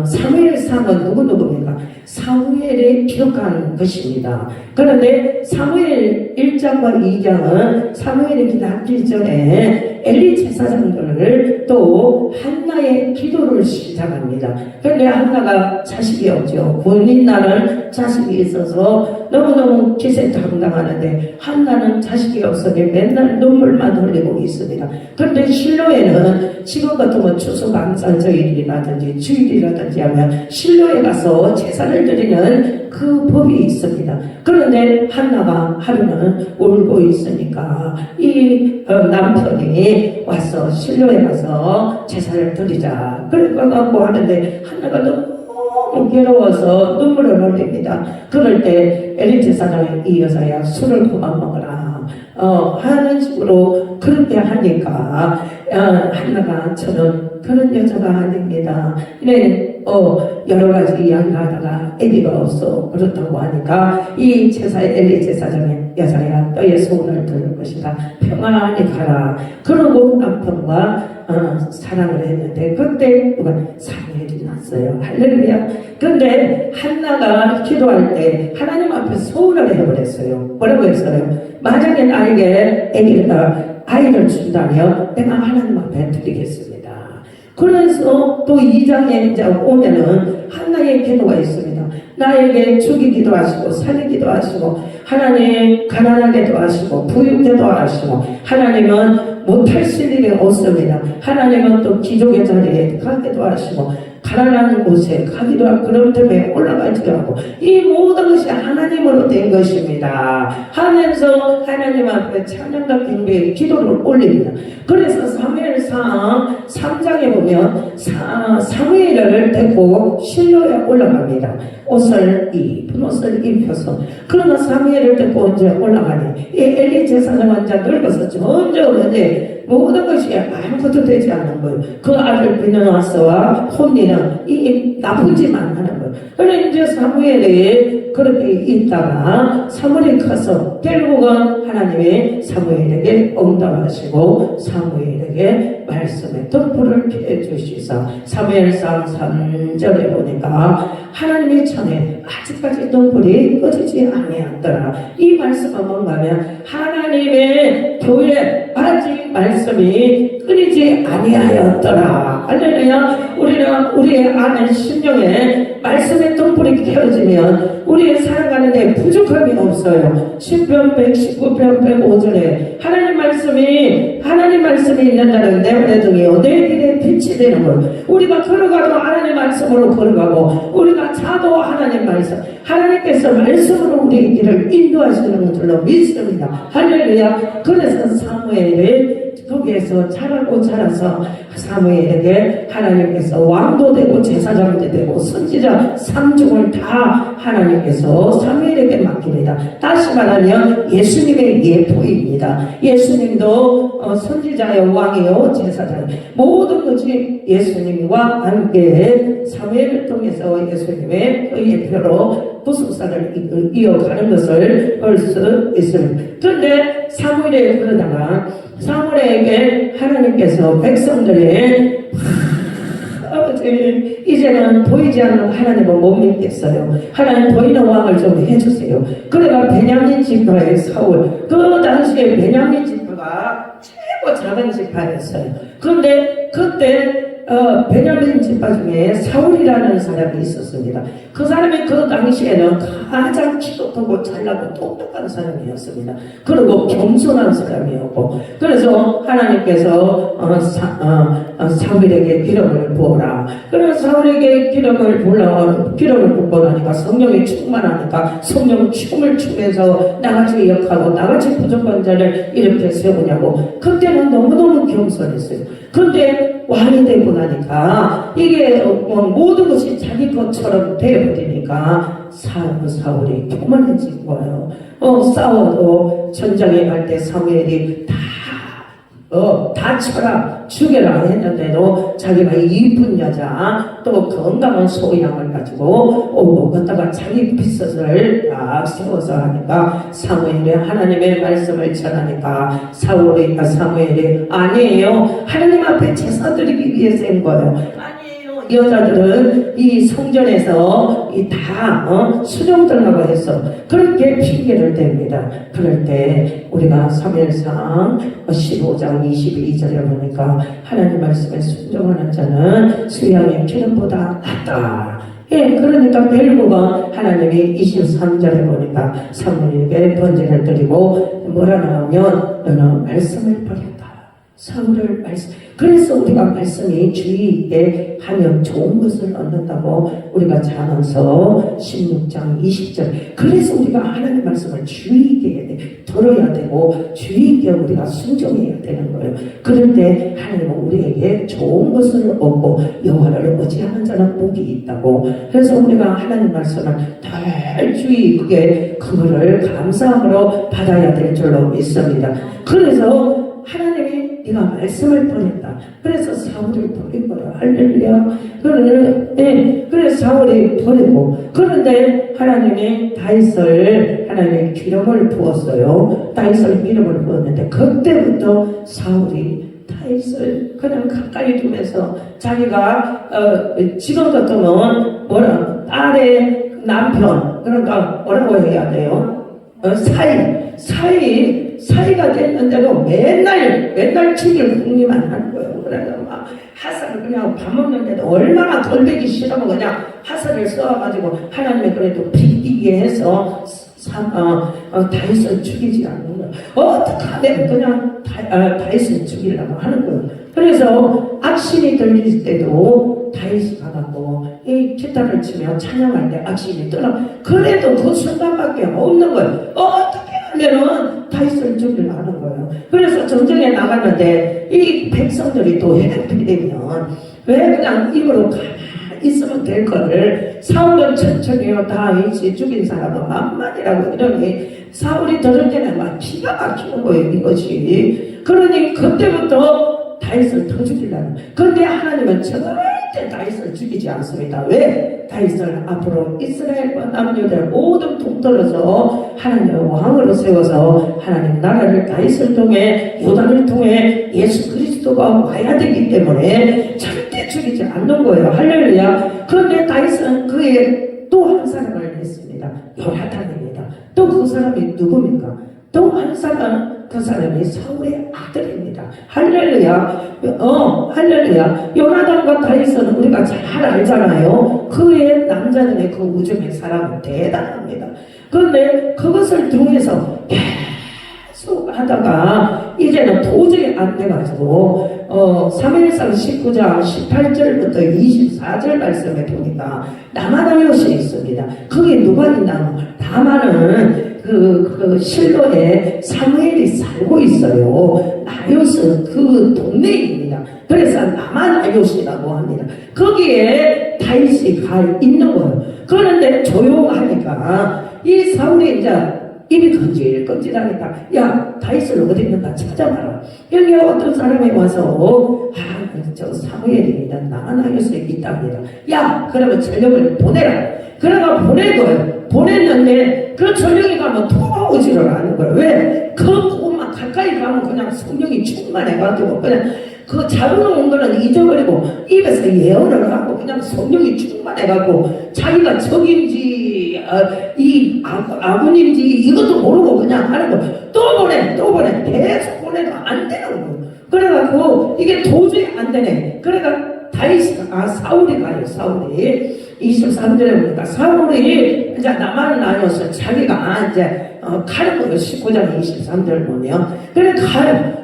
사무엘상은 누구입니까? 사무엘이 기록한 것입니다. 그런데 사무엘 1장과 2장은 사무엘이 기다리기 전에 엘리 제사장들을 또 한나의 기도를 시작합니다. 그런데 한나가 자식이 없죠. 본인 나는 자식이 있어서 너무너무 기세당당하는데 한나는 자식이 없으니 맨날 눈물만 흘리고 있습니다. 그런데 실로에는 지금 같으면 추수감사절이라든지 주일이라든지 하면 실로에 가서 제사를 드리는 그 법이 있습니다. 그런데 한나가 하루는 울고 있으니까 이 남편이 와서 실로에 가서 제사를 드리자 그래갖고 하는데 한나가 너무 괴로워서 눈물을 흘립니다. 그럴 때 엘리 제사장이 이 여자야 술을 그만 먹어라 하는 식으로 그렇게 하니까 한나가 저는 그런 여자가 아닙니다. 여러 가지 이야기를 하다가 애기가 없어 그렇다고 하니까 이 제사의 엘리 제사장이 여자야 너의 소원을 들을 것이다 평안히 가라. 그러고 남편과 사랑을 했는데 그때 누가 사무엘이 났어요. 할렐루야. 근데 한나가 기도할 때 하나님 앞에 소원을 해버렸어요. 뭐라고 했어요? 만약에 나에게 아이를 준다면 내가 하나님 앞에 드리겠습니다. 그래서 또 2장에 이제 오면은 한나의 기도가 있습니다. 나에게 죽이기도 하시고 살리기도 하시고 하나님 가난하게도 하시고 부유하게도 하시고 하나님은 못하실 일이 없습니다. 하나님은 또 기족의 자리에 가기도 하시고 가난한 곳에 가기도 하고 그런 때문에 올라가기도 하고 이 모든 것이 하나님으로 된 것입니다 하면서 하나님 앞에 찬양과 경배의 기도를 올립니다. 그래서 사무엘상 3장에 보면 사무엘을 데리고 실로에 올라갑니다. 빈 옷을 입혀서 그러나 사무엘을 데리고 언제 올라가니 이 엘리 제사장 이제 늙어서 점점 이제 모든 것이 아무것도 되지 않는 거예요. 그 아들 비느하스와 혼니는 이 나쁜 짓만 하는 거예요. 그래서 이제 사무엘이 그렇게 있다가 사무엘이 커서 결국은 하나님이 사무엘에게 응답하시고 사무엘에게 말씀의 덤불을 피해 주시사 사무엘상 3절에 보니까 하나님의 천에 아직까지 덤불이 꺼지지 아니하더라. 이 말씀은 뭔가 하면 하나님의 교회 아직 말씀이 끊이지 아니하였더라. 할렐루야. 우리는 우리의 안에 심령에 말씀의 덤불이 켜지면 우리의 살아가는 데 부족함이 없어요. 10편 119편 105절에 하나님 말씀이 있는다는 내 오래등이요 내 길에 빛이 되는 거예요. 우리가 걸어가도 하나님 말씀으로 걸어가고 우리가 자도 하나님 말씀 하나님께서 말씀으로 우리 길을 인도하시는 줄로 믿습니다. 할렐루야. 그래서 사무엘이 거기에서 자라서 사무엘에게 하나님께서 왕도 되고 제사장도 되고 선지자 3중을 다 하나님께서 사무엘에게 맡깁니다. 다시 말하면 예수님의 예포입니다. 예수님도 선지자의 왕이요 제사장 모든 것이 예수님과 함께 사무엘을 통해서 예수님의 그 예표로 구속사를 이어가는 것을 볼 수 있습니다. 그런데 사무엘이 그러다가 사무엘에게 하나님께서 백성들의 이제는 보이지 않는 하나님을 못 믿겠어요. 하나님 보이는 왕을 좀 해주세요. 그래가 베냐민 지파의 사울 그 당시에 베냐민 지파가 최고 작은 지파였어요. 그런데 그때 베냐민 지파 중에 사울이라는 사람이 있었습니다. 그 사람이 그 당시에는 가장 키도 크고 잘나고 똑똑한 사람이었습니다. 그리고 겸손한 사람이었고 그래서 하나님께서 사울에게 기름을 부어라. 그래서 사울에게 기름을 붓고 나니까 성령이 충만하니까 성령 춤을 추면서 나같이 역하고 나같이 부족한 자를 이렇게 세우냐고 그때는 너무너무 겸손했어요. 그런데 왕이 되고 나니까 이게 모든 것이 자기 것처럼 되어버리니까 사울이 교만해진 거예요. 싸워도 전장에 갈 때 사무엘이 다 쳐라 죽여라 했는데도 자기가 이쁜 여자 또 건강한 소양을 가지고 걷다가 자기 비서를 딱 세워서 하니까 사무엘이 하나님의 말씀을 전하니까 사무엘이 아니에요 하나님 앞에 제사 드리기 위해서 한 거예요. 여자들은 이 성전에서 다 수종들라고 해서 그렇게 핑계를 댑니다. 그럴 때 우리가 사무엘상 15장 22절에 보니까 하나님 말씀에 순종하는 자는 수양의 기름보다 낫다. 예, 그러니까 결국은 하나님이 23절에 보니까 사무엘에게 번제를 드리고 뭐라 나오면 너는 말씀을 버렸다. 사울을 말씀. 그래서 우리가 말씀이 주의 있게 하면 좋은 것을 얻는다고 우리가 잠언서 16장 20절. 그래서 우리가 하나님 말씀을 주의 있게 해야 돼. 들어야 되고 주의 있게 우리가 순종해야 되는 거예요. 그런데 하나님은 우리에게 좋은 것을 얻고 여호와를 의지하는 자는 복이 있다고. 그래서 우리가 하나님 말씀을 잘 주의 있게 그거를 감사함으로 받아야 될 줄로 믿습니다. 그래서 하나님이 네가 말씀을 버렸다. 그래서 사울을 버린 거야. 할렐루야. 그래서 사울이 버리고, 그런데 하나님이 다윗을, 하나님의 기름을 부었어요. 다윗을 기름을 부었는데 그때부터 사울이 다윗을 그냥 가까이 두면서 자기가 지금 같으면 딸의 남편, 그러니까 뭐라고 해야 돼요? 사이가 됐는데도 맨날 치기를 궁리만 하는 거예요. 그래서 막 하사를 그냥 밥 먹는데도 얼마나 돌배기 싫으면 그냥 하사를 써가지고 하나님이 그래도 비기게 해서 다윗을 죽이지 않는 거예요. 어떡하면 그냥 다윗을 죽이려고 하는 거예요. 그래서 악신이 들릴 때도 다윗이 가갖고 이 기타를 치며 찬양할 때 악신이 떠나. 그래도 그 순간밖에 없는 거예요. 어떻게 하면은 다윗을 죽이려고 하는 거예요. 그래서 전쟁에 나갔는데 이 백성들이 또 해방되면 왜 그냥 입으로 가만히 있으면 될 거를 사울은 천천히요 다윗이 죽인 사람은 만만이라고 이러니 사울이 들을 때는 막 기가 막히는 거예요. 이것이. 그러니 그때부터 다윗을 더 죽이려는. 그런데 하나님은 절대 다윗을 죽이지 않습니다. 왜? 다윗을 앞으로 이스라엘과 남유다를 모두 동떨어서 하나님의 왕으로 세워서 하나님 나라를 다윗을 통해 요단을 통해 예수 그리스도가 와야 되기 때문에 절대 죽이지 않는 거예요. 할렐루야. 그런데 다윗은 그의 또 한 사람을 했습니다. 요나단입니다. 또 그 사람이 누굽니까? 또 한 사람, 그 사람이 사울의 아들입니다. 할렐루야. 할렐루야. 요나단과 다윗은 우리가 잘 알잖아요. 그의 남자들의 그 우정의 사랑은 대단합니다. 그런데 그것을 통해서 계속 하다가 이제는 도저히 안 돼가지고 사무엘상 19장 18절부터 24절 말씀에 보니까 나마나요시 있습니다. 거기 누가 있나? 나만은 그 실로에 사무엘이 살고 있어요. 나요스 그 동네입니다. 그래서 나마나요시라고 합니다. 거기에 다윗이 가 있는 거예요. 그런데 조용하니까 이 사울이 이제 입이 끈질끈질하니까 야 다윗을 어디 있는가 찾아봐라. 여기 어떤 사람이 와서 저 사무엘입니다. 나마나요스에 있답니다. 야 그러면 전령을 보내라. 그래가 보낸 거예요. 보냈는데 그 전령이 가면 돌아오지를 않는 거예요. 왜? 그것만 가까이 가면 그냥 성령이 충만해가지고 그냥 그 잡아놓은 거는 잊어버리고 입에서 예언을 하고 그냥 성령이 충만해가지고 자기가 적인지 이 아군인지 이것도 모르고 그냥 하는 거. 또 보내 계속 보내도 안 되는 거예요. 그래가지고 이게 도저히 안 되네. 그래가 사울이 가요. 사울이 23절에 보니까 사울이 이제 나만 나눠서 자기가 이제 가는 거예요. 19장 23절 보면. 그래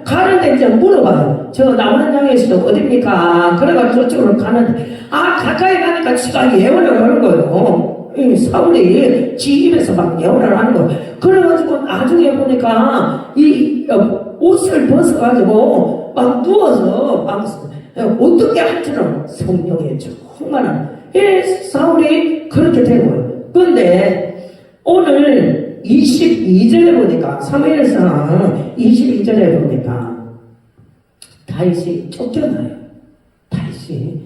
가는데 이제 물어봐요. 저 남한양에서 어딥니까? 그래가 저쪽으로 가는데 가까이 가니까 지가 예언을 하는 거예요. 이 사울이 지 입에서 막 예언을 하는 거예요. 그래가지고 나중에 보니까 이 옷을 벗어가지고 막 누워서 막 어떻게 할 줄은 성령의 충만한 사울이 그렇게 된 거예요. 그런데 오늘 22절에 보니까 사무엘상 22절에 보니까 다윗이 쫓겨나요. 다윗이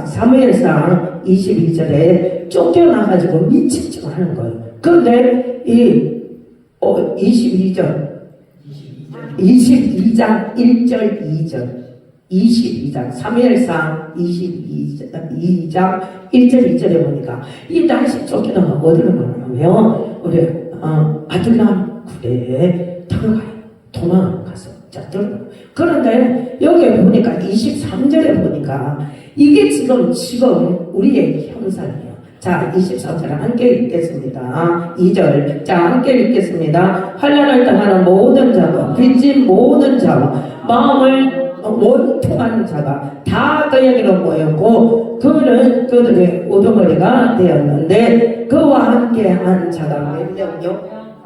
사무엘상 22절에 쫓겨나가지고 미친 척 하는 거예요. 그런데 22장 1절 2절 사무엘상 22장 1절 2절에 보니까 이 다윗이 쫓겨나면 어디로 가냐면 우리 아둘람 굴에 들어가요. 도망가서 들어가요. 그런데 여기 보니까 23절에 보니까 이게 지금 우리의 형상이에요. 자, 23절 함께 읽겠습니다. 2절. 자, 함께 읽겠습니다. 환난을 당하는 모든 자와 빚진 모든 자와 마음을 원통하는 자가 다 그에게로 모였고 그는 그들의 우두머리가 되었는데 그와 함께 한 자가 몇 명요?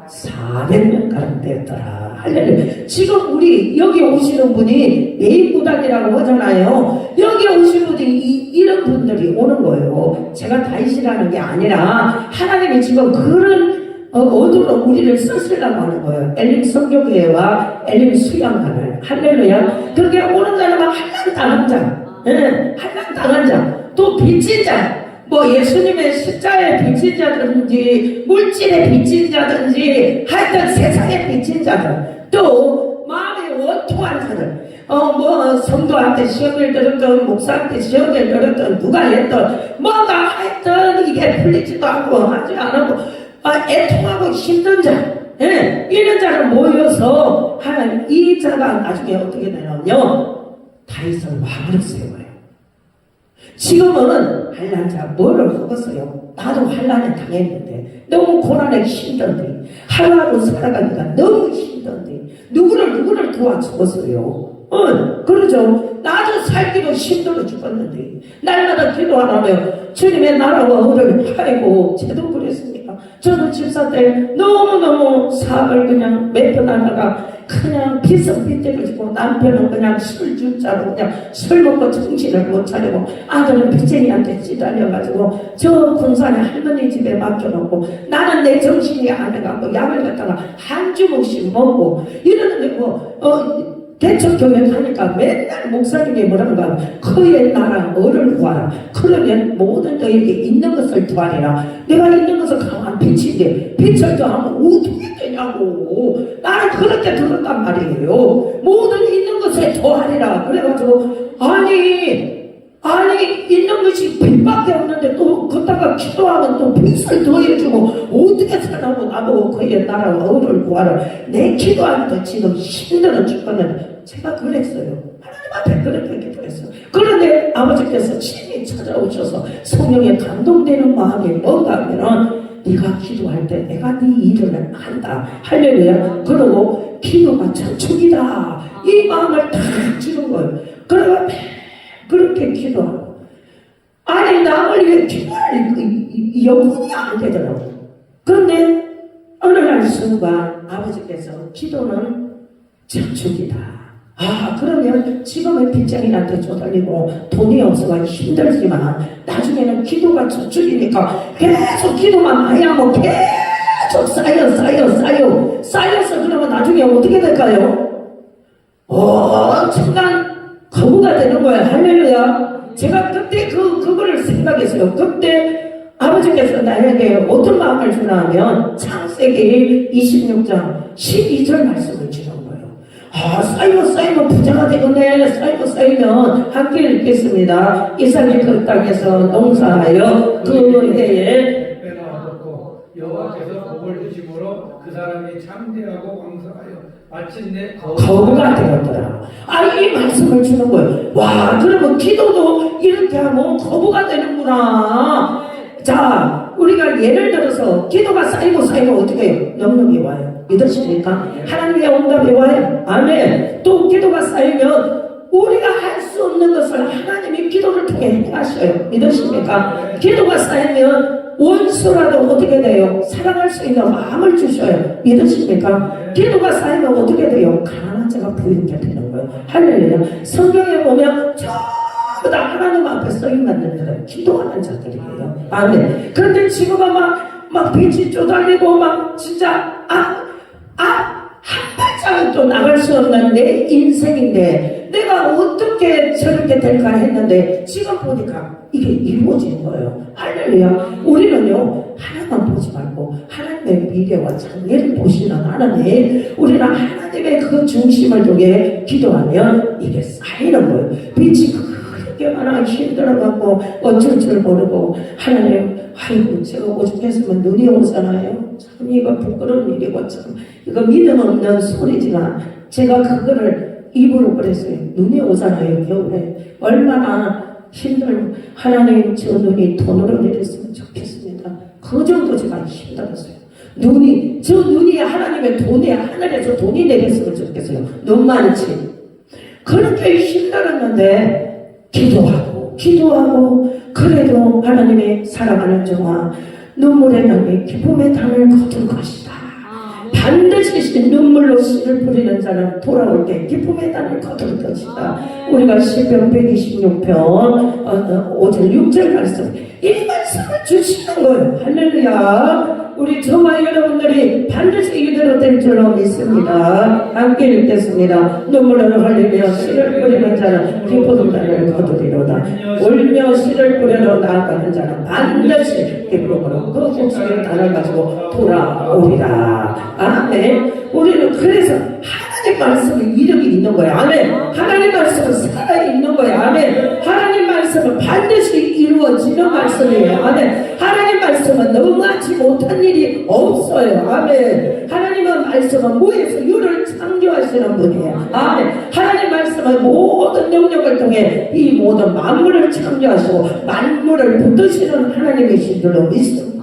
400명가량 되었더라. 할렐루야. 지금 우리 여기 오시는 분이 매입무당이라고 하잖아요. 여기 오신 분들이 이런 분들이 오는 거예요. 제가 다윗이라는 게 아니라 하나님이 지금 그런 어둠으로 우리를 쓰시려고 하는 거예요. 엘림 성교회와 엘림 수양관을. 할렐루야. 그렇게 오는 자는 막 한난 당한 자, 한난 당한 자, 또 빚진 자, 뭐 예수님의 십자가에 빚진 자든지 물질에 빚진 자든지 하여튼 세상에 빚진 자들, 또 마음에 원통한 자들, 뭐 성도한테 시험을 들었던 목사한테 시험을 들었던 누가 했던 뭔가 하여튼 이게 풀리지도 않고 하지 않고 애통하고 힘든 자, 이런 자를 모여서 하나님 이 자가 나중에 어떻게 되냐면요, 다윗을 왕으로 세워요. 지금은 한란자 뭐를 먹었어요? 나도 한란에 당했는데 너무 고난에 힘든데 하루하루 살아가기가 너무 힘든데 누구를 도와주었어요? 그러죠. 나도 살기도 힘들어 죽었는데 날마다 기도 안 하며 주님의 나라와 의를 팔고 저도 그랬습니다. 저도 집사 때 너무너무 사업을 그냥 몇 번 하다가 그냥 비석빗대로 지고 남편은 그냥 술 줄자로 그냥 술 먹고 정신을 못 차리고 아들은 빚쟁이한테 찌달려가지고 저 군산에 할머니 집에 맡겨놓고 나는 내 정신이 안 해갖고 약을 갖다가 한 주먹씩 먹고 이러는데 대척교회 가니까 맨날 목사님이 뭐라는가 그의 나라 너를 구하라. 그러면 모든 너에게 있는 것을 구하리라. 내가 있는 것은 강한 빛인데 빛을 더하면 어떻게 되냐고. 나는 그렇게 들었단 말이에요. 모든 있는 것에 더하리라. 그래가지고 아니 있는 것이 빛밖에 없는데 또 걷다가 기도하면 또 빛을 더해주고 어떻게 살라고 나보고 그의 나라와 의를 구하라. 내 기도하니까 지금 힘들어 죽겠는데 제가 그랬어요. 하나님 앞에 그렇게 기도했어요. 그런데 아버지께서 친히 찾아오셔서 성령에 감동되는 마음이 뭔가 하면은 네가 기도할 때 내가 네 일을 한다. 할렐루야. 그러고 기도가 천축이다. 이 마음을 다 주는 거예요. 그러고 그렇게 기도하고 아니 남을 위해 기도할 영혼이 안 되더라고요. 그런데 어느 날 순간 아버지께서 기도는 천축이다. 그러면 지금은 빚쟁이한테 쪼달리고 돈이 없어서 힘들지만 나중에는 기도가 저축이니까 계속 기도만 많이 하고 계속 쌓여서 그러면 나중에 어떻게 될까요? 엄청난 거부가 되는 거예요. 할렐루야. 제가 그때 그거를 생각했어요. 그때 아버지께서 나에게 어떤 마음을 주나 하면 창세기 26장 12절 말씀을 주는 거예요. 쌓이면 부자가 되겠네. 쌓이면 함께 읽겠습니다. 이삭이 그 땅에서 농사하여 그 해에 배가 얻었고 여호와께서 복을 주심으로 그 사람이 창대하고 왕성하여 마침내 거부가 되었더라. 이 말씀을 주는 거예요. 와, 그러면 기도도 이렇게 하면 거부가 되는구나. 자, 우리가 예를 들어서 기도가 쌓이고 어떻게 해요? 영역이 와요. 믿으십니까? 하나님의 응답이 와요. 아멘. 또 기도가 쌓이면 우리가 할 수 없는 것을 하나님이 기도를 통해 행하셔요. 믿으십니까? 기도가 쌓이면 원수라도 어떻게 돼요? 사랑할 수 있는 마음을 주셔요. 믿으십니까? 기도가 쌓이면 어떻게 돼요? 가난한 자가 부유하게 되는 거예요. 할렐루야. 성경에 보면 전부 다 하나님 앞에 써있는 자들은 기도하는 자들이에요. 아멘. 그런데 지금은 막 빛이 쪼달리고 막 진짜 한 발자국도 나갈 수 없는 내 인생인데 내가 어떻게 저렇게 될까 했는데 지금 보니까 이게 이루어지는 거예요. 할렐루야. 우리는요 하나만 보지 말고 하나님의 미래와 장래를 보시는 하나님, 우리는 하나님의 그 중심을 통해 기도하면 이게 쌓이는 거예요. 빛이 그렇게 많아 힘들어갖고 어쩔 줄 모르고 하나님, 아이고 제가 오죽했으면 눈이 오잖아요. 참 이거 부끄러운 일이고 참 이거 믿음 없는 소리지만 제가 그거를 입으로 그랬어요. 눈이 오잖아요. 겨울에 얼마나 힘들고 하나님 저 눈이 돈으로 내렸으면 좋겠어요. 그 정도 제가 힘들었어요. 저 눈이 하나님의 돈이 하늘에서 돈이 내렸으면 좋겠어요. 눈만치. 그렇게 힘들었는데 기도하고 그래도 하나님의 사랑하는 종아 눈물의 땅에 기쁨의 땅을 거둘 것이다. 반드시 눈물로 씨를 뿌리는 자는 돌아올 때 기쁨의 땅을 거둘 것이다. 우리가 시편 126편 5절 6절 말씀 이 말씀을 주시는 거예요. 할렐루야. 우리 저와 여러분들이 반드시 이대로 될 줄로 믿습니다. 함께 읽겠습니다. 눈물을 흘리며 씨를 뿌리는 자는 기쁨의 땅을 거두리로다. 울며 씨를 뿌리러 나아가는 자는 반드시 기쁨으로 그 복수의 땅을 가지고 돌아오리라. 아멘. 우리는 그래서 하나님 말씀은 이력이 있는 거예요. 아멘. 하나님 말씀은 살아있는 거예요. 아멘. 하나님 말씀은 반드시 이루어지는 말씀이에요. 아멘. 하나님 말씀은 능하지 못한 일이 없어요. 아멘. 하나님의 말씀은 무에서 유를 창조하시는 분이에요. 아멘. 하나님 말씀은 모든 능력을 통해 이 모든 만물을 창조하시고 만물을 붙드시는 하나님이신 줄로 믿습니다.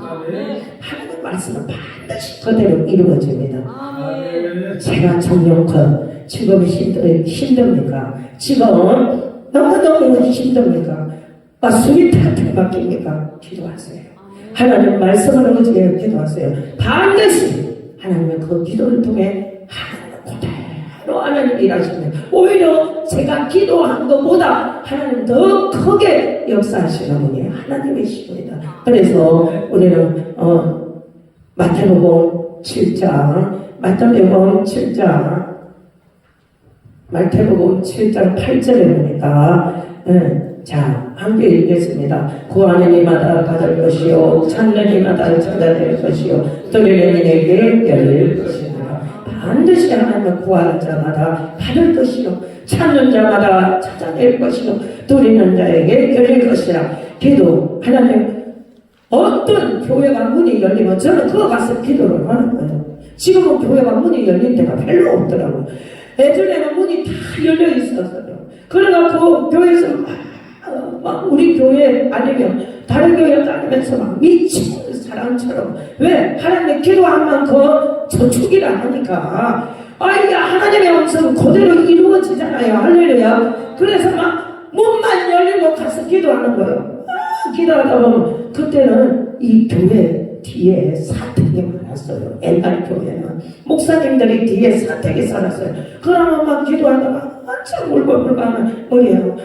하나님 말씀은 반드시 그대로 이루어집니다. 제가 정령껏 지금 힘듭니까? 지금 너무너무 힘듭니까? 숨이 탁탁 막힙니까? 기도하세요. 하나님 말씀을 의지해 기도하세요. 반드시 하나님의 그 기도를 통해 하나님 그대로 하나님 일하시면 오히려 제가 기도한 것보다 하나님 더 크게 역사하시는 분이 하나님이십니다. 그래서 우리는 마태복음 7장 마태복음 7장 8절에 보니까 자, 함께 읽겠습니다. 구하는 이마다 받을 것이요 찾는 이마다 찾아낼 것이요 두려는 이에게 열릴 것입니다. 반드시 하나님을 구하는 자마다 받을 것이요 찾는 자마다 찾아낼 것이요 두려는 자에게 열릴 것이라. 기도 하나님 어떤 교회가 문이 열리면 저는 그거 가서 기도를 하는 거예요. 지금은 교회가 문이 열린 데가 별로 없더라고요. 예전에는 문이 다 열려 있었어요. 그래갖고 교회에서 막 우리 교회 아니면 다른 교회 다니면서 막 미친 사람처럼 왜? 하나님의 기도한 만큼 저축이라 하니까 이게 하나님의 음성은 그대로 이루어지잖아요. 할렐루야. 그래서 막 문만 열리고 가서 기도하는 거예요. 기도하다 보면 그때는 이 교회 뒤에 사택이 많았어요. 옛날 교회는 목사님들이 뒤에 사택이 살았어요. 그러면 막 기도하다가 한참 울고불고 하면 뭐래요?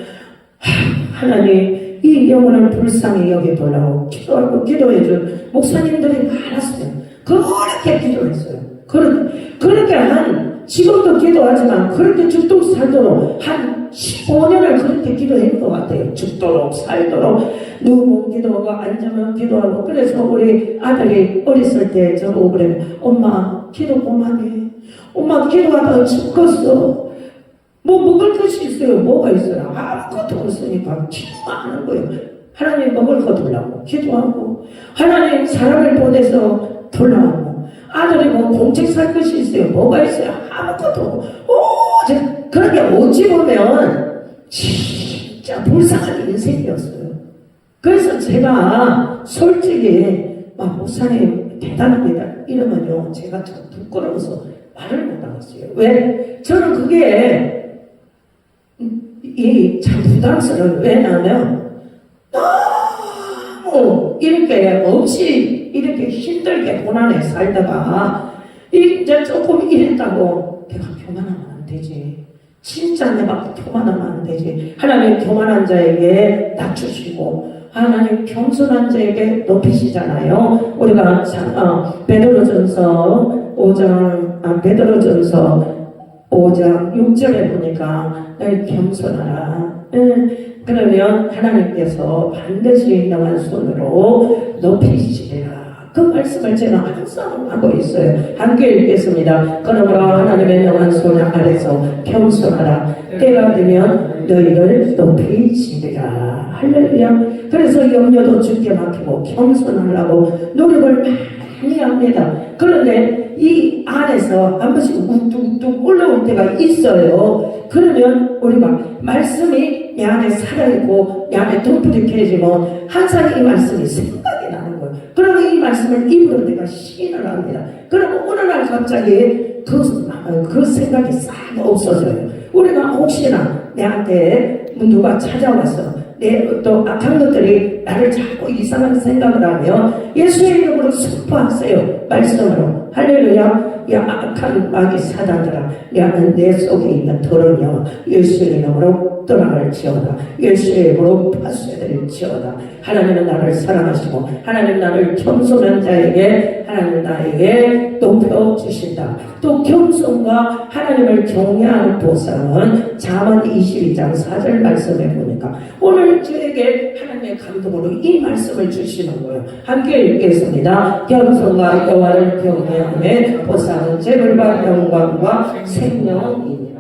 하나님 이 영혼을 불쌍히 여겨보라고 기도하고 기도해준 목사님들이 많았어요. 그렇게 기도했어요. 그렇게 지금도 기도하지만 그렇게 죽도록 살도록 한 15년을 그렇게 기도한 것 같아요. 죽도록 살도록 누우면 기도하고 앉으면 기도하고. 그래서 우리 아들이 어렸을 때 저보고 그래요. 엄마 기도 그만해. 엄마 기도하다가 죽겠어. 뭐 먹을 것이 있어요. 뭐가 있어요? 아무것도 없으니까 기도하는 거예요. 하나님 먹을 거 달라고 기도하고 하나님 사람을 보내서 돌아오고 아들이 뭐 공책 살 것이 있어요. 뭐가 있어요? 아무것도. 그렇게 어찌 보면 진짜 불쌍한 인생이었어요. 그래서 제가 솔직히 목사님 대단합니다 이러면요 제가 좀 부끄러워서 말을 못 하겠어요. 왜? 저는 그게 참 부담스러워요. 왜냐하면 너무 이렇게 없이 이렇게 힘들게 고난에 살다가 이제 조금 이랬다고 내가 교만하면 안 되지. 진짜 내가 교만하면 안 되지. 하나님 교만한 자에게 낮추시고 하나님 겸손한 자에게 높이시잖아요. 우리가 베드로전서 5장 6절에 보니까 겸손하라. 그러면 하나님께서 반드시 인정한 손으로 높이시리라. 그 말씀을 제가 항상 하고 있어요. 함께 읽겠습니다. 그러므로 하나님의 영한 손 아래서 겸손하라. 때가 되면 너희를 높이시리라. 할렐루야. 그래서 염려도 죽게 막히고 겸손하려고 노력을 많이 합니다. 그런데 이 안에서 한 번씩 우뚝우뚝 올라올 때가 있어요. 그러면 우리가 말씀이 내 안에 살아있고 내 안에 덤프득해지면 항상 이 말씀이 생각이 나는 거예요. 그러면 이 말씀을 입으로 내가 시인을 합니다. 그러면 어느 날 갑자기 그 생각이 싹 없어져요. 우리가 혹시나 내한테 누가 찾아와서 또 악한 것들이 나를 자꾸 이상한 생각을 하며 예수의 이름으로 선포하세요. 말씀으로. 할렐루야. 야 악한 마귀 사단들아, 내 속에 있는 더러냐 예수의 이름으로 떠나갈지어다. 예수의 이름으로 파쇄될지어다. 하나님은 나를 사랑하시고 하나님 나를 겸손한 자에게 하나님 나에게 높여주신다. 또 겸손과 하나님을 경외하는 보상은 잠언 22장 4절 말씀에 보니까 오늘 저에게 하나님의 감동으로 이 말씀을 주시는 거예요. 함께 읽겠습니다. 겸손과 여호와를 경외함의 보상은 재물과 영광과 생명이니라.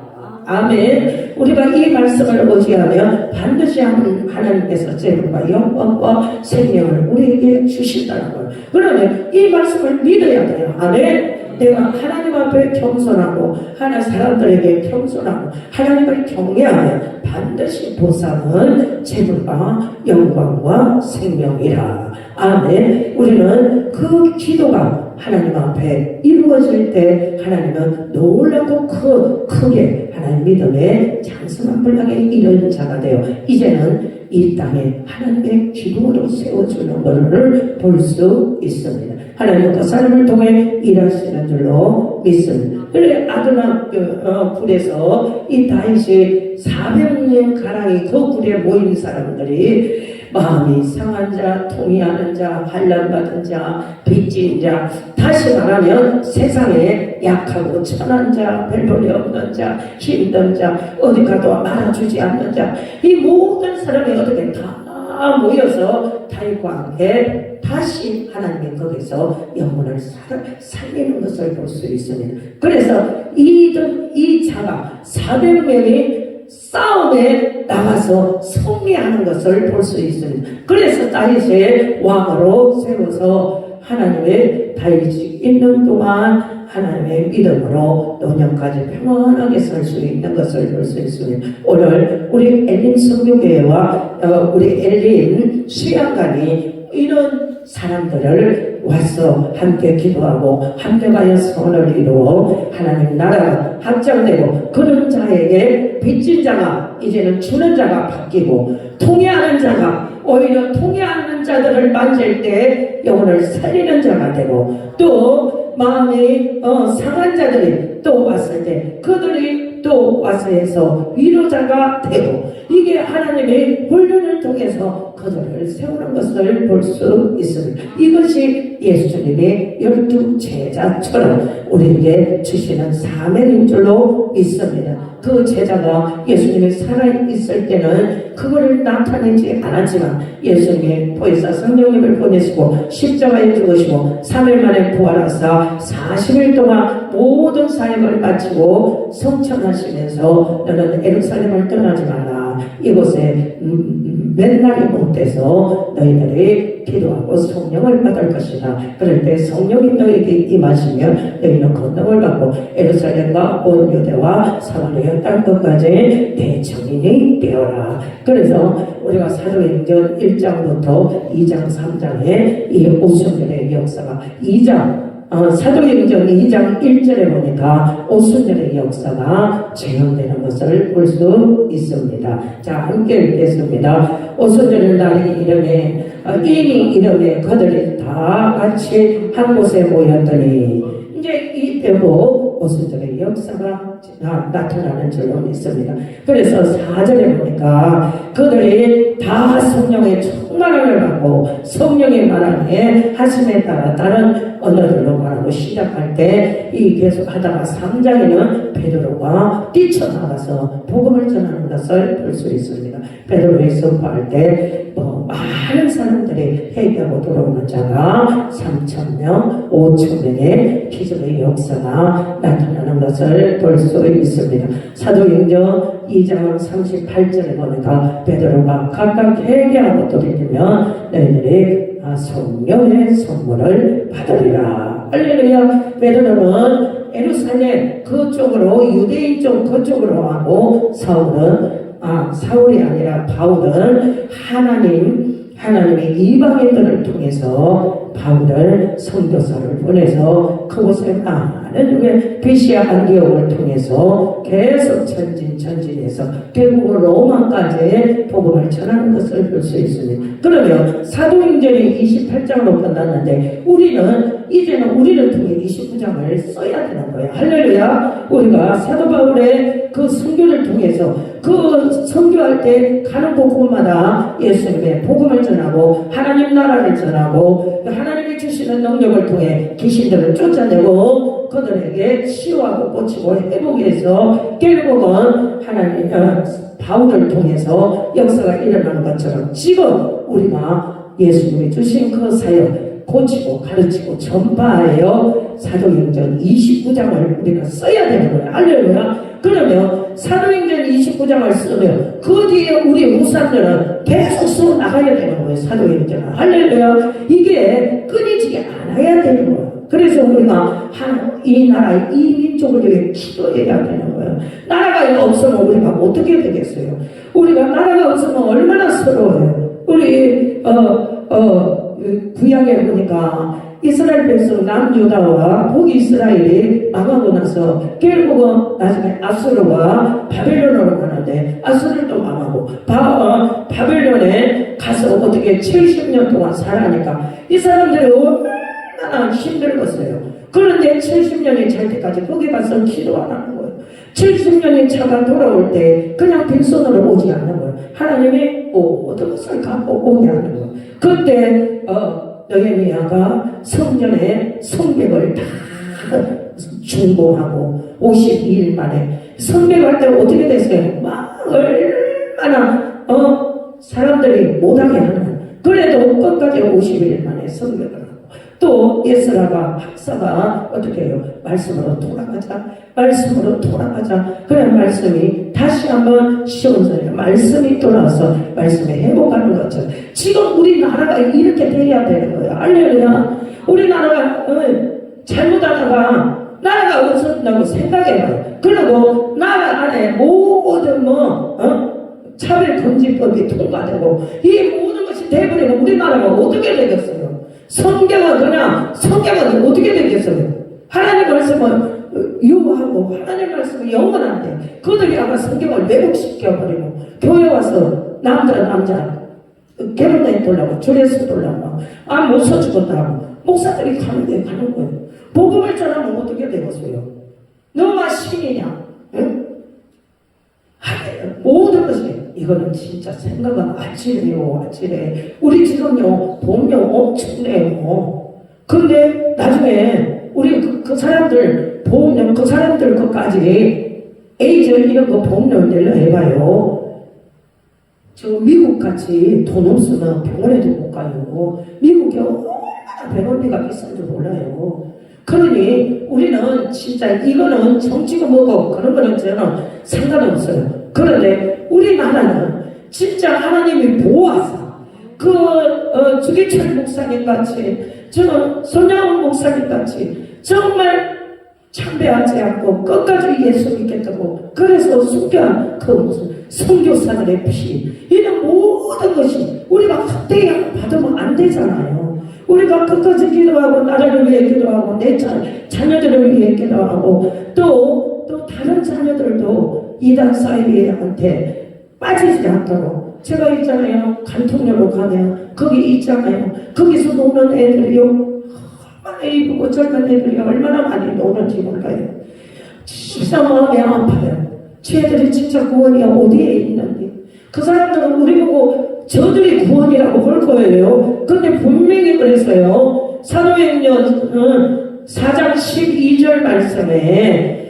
아멘. 우리가 이 말씀을 의지하면 반드시 하나님께서 재물과 영광과 생명을 우리에게 주신다는 거예요. 그러면 이 말씀을 믿어야 돼요. 아멘. 내가 하나님 앞에 겸손하고 하나님 사람들에게 겸손하고 하나님을 경외하면 반드시 보상은 재물과 영광과 생명이라. 아멘. 우리는 그 기도가 하나님 앞에 이루어질 때 하나님은 놀랍고 크게 하나님 믿음의 장성한 분량에 이르는 자가 되어 이제는 이 땅에 하나님의 기둥으로 세워주는 것을 볼 수 있습니다. 하나님은 그 사람을 통해 일하시는 줄로 믿습니다. 그래 아드람 굴에서 이 다윗이 400명 가량이 그 굴에 모인 사람들이 마음이 상한 자, 통이하는 자, 환난받은 자, 빚진 자, 다시 말하면 세상에 약하고 천한 자, 별볼이 없는 자, 힘든 자, 어디 가도 알아주지 않는 자, 이 모든 사람이 어떻게 다 모여서 다윗과 함께 다시 하나님의 거기서 영혼을 살리는 것을 볼 수 있습니다. 그래서 이 자가 400명이 싸움에 나가서 승리하는 것을 볼 수 있습니다. 그래서 다윗의 왕으로 세워서 하나님의 다윗이 있는 동안 하나님의 믿음으로 노년까지 평안하게 살 수 있는 것을 볼 수 있습니다. 오늘 우리 엘림 선교회와 우리 엘림 수양관이 이런 사람들을 와서 함께 기도하고 함께 가여 선을 이루어 하나님 나라가 확장되고 그런 자에게 빚진 자가 이제는 주는 자가 바뀌고 통해하는 자가 오히려 통해하는 자들을 만질 때 영혼을 살리는 자가 되고 또 마음이 상한 자들이 또 왔을 때 그들이 또 와서 해서 위로자가 되고 이게 하나님의 훈련을 통해서 그들을 세우는 것을 볼 수 있습니다. 이것이 예수님의 12 제자처럼 우리에게 주시는 사명인 줄로 믿습니다. 그 제자가 예수님이 살아있을 때는 그거를 나타내지 않았지만 예수님이 보혜사 성령님을 보내시고 십자가에 죽으시고 3일 만에 부활하사 40일 동안 모든 사역을 마치고 성천하시면서 너는 예루살렘을 떠나지 마라. 이곳에 맨날이 못돼서 너희들이 기도하고 성령을 받을 것이다. 그럴 때 성령이 너희에게 임하시면 너희는 권능을 받고 예루살렘과 온 유대와 사마리아 땅 끝까지 내 증인이 되어라. 그래서 우리가 사도행전 1장부터 2장 3장에 이 오순절의 역사가 사도행전 2장 1절에 보니까 오순절의 역사가 재현되는 것을 볼 수 있습니다. 자, 함께 읽겠습니다. 오순절 날이 이름에 인이 이름에 그들이 다 같이 한 곳에 모였더니 이제 이때고 오순절의 역사가 나타나는 줄로 믿습니다. 그래서 4절에 보니까 그들이 다 성령의 충만함을 받고 성령의 말함에 하심에 따라 다른 언어들로 말하고 시작할 때 이 계속 하다가 3장에는 베드로가 뛰쳐나가서 복음을 전하는 것을 볼 수 있습니다. 베드로의 선포할 때 많은 사람들이 회개하고 돌아오는 자가 3,000명, 5,000명의 기적의 역사가 나타나는 것을 볼 수 있습니다. 사도행전 2장 38절에 보니까 베드로가 각각 회개하고 돌이키면 너희들이 성령의 선물을 받으리라. 할렐루야. 베드로는 예루살렘 그쪽으로 유대인 쪽 그쪽으로 하고 사울이 아니라 바울은 하나님의 이방인들을 통해서 바울을 선교사를 보내서 그곳에 많은 베시아 안디옥을 통해서 계속 전진해서 결국은 로마까지 복음을 전하는 것을 볼 수 있습니다. 그러면 사도행전이 28장으로 끝났는데 이제는 우리를 통해 29장을 써야 되는 거예요. 할렐루야. 우리가 사도 바울의 그 선교를 통해서 그 선교할 때 가는 곳곳마다 예수님의 복음을 전하고 하나님 나라를 전하고 하나님이 주시는 능력을 통해 귀신들을 쫓아내고 그들에게 치유하고 고치고 회복해서 결국은 바울을 통해서 역사가 일어나는 것처럼 지금 우리가 예수님이 주신 그 사역 고치고 가르치고 전파하여 사도행전 29장을 우리가 써야 되는 거예요. 할렐루야. 그러면 사도행전 29장을 쓰면 그 뒤에 우리 우산들은 계속 써 나가야 되는 거예요. 사도행전은. 할렐루야. 이게 끊이지 않아야 되는 거예요. 그래서 우리가 이 나라, 이 민족을 위해 기도해야 되는 거예요. 나라가 없으면 우리가 어떻게 되겠어요? 우리가 나라가 없으면 얼마나 서러워요. 우리 구약에 보니까 이스라엘 백성 남유다와 북이스라엘이 망하고 나서 결국은 나중에 아수르와 바벨론으로 가는데 아수르도 망하고 바벨론에 가서 어떻게 70년 동안 살아니까 이 사람들이 얼마나 힘들었어요. 그런데 70년이 잘 때까지 거기 가서 기도 안 하는 거예요. 70년이 차가 돌아올 때 그냥 빈손으로 오지 않는 거예요. 하나님이 모든 것을 갖고 오게 하는 거예요. 그때 느헤미야가 성전에 성벽을 다 준공하고 52일 만에 성벽할 때 어떻게 됐어요? 막 얼마나 사람들이 못하게 하는 그래도 끝까지 51일 만에 성벽을 하고 또 예스라가 학사가 어떻게 해요? 말씀으로 돌아가자. 그래 말씀이 다시 한번 시온전에 말씀이 돌아와서 말씀에 회복하는 것처럼 지금 우리나라가 이렇게 돼야 되는 거예요. 할렐루야. 우리나라가 잘못하다가 나라가 없어진다고 생각해봐요. 그리고 나라 안에 모든 차별금지법이 통과되고 이 모든 것이 돼버리면 우리나라가 어떻게 되겠어요? 성경은 어떻게 되겠어요? 하나님 말씀은 유하고 하나님 말씀은 영원한데 그들이 아마 성경을 왜곡시켜버리고 교회 와서 남자 결혼해 보려고 주례서 보려고 못 서주겠다고 목사들이 가는 거예요. 복음을 전하면 어떻게 되겠어요? 너가 신이냐? 응? 모든 것이 이거는 진짜 생각은 아찔해요. 우리 지금요 보험료 엄청내요. 근데 나중에 우리 그 사람들 보험료 그 사람들 것까지 에이즈 이런 거 보험료 내려 해봐요. 저 미국 같이 돈 없으면 병원에도 못 가요. 미국이 얼마나 병원비가 비싼 줄 몰라요. 그러니 우리는 진짜 이거는 정치가 뭐고 그런 거는 저는 상관없어요. 그런데 우리나라는 진짜 하나님이 보아서 주기철 목사님 같이 저는 손양훈 목사님 같이 정말 참배하지 않고 끝까지 예수 믿겠다고 그래서 순교한 그 무슨 선교사들의 피 이런 모든 것이 우리가 헛되이 받으면 안 되잖아요. 우리가 끝까지 기도하고 나라를 위해 기도하고 내 자녀들을 위해 기도하고 또 다른 자녀들도 이단 사이비한테 빠지지 않도록 제가 있잖아요. 간통료로 가면 거기 있잖아요. 거기서 노는 애들이요 얼마나 이쁘고 젊은 애들이 얼마나 많이 노는지 몰라요. 진짜 마음이 아파요. 쟤들이 진짜 구원이 어디에 있는지. 그 사람들은 우리 보고 저들이 구원이라고 볼 거예요. 근데 분명히 그랬어요. 사도행전 4장 12절 말씀에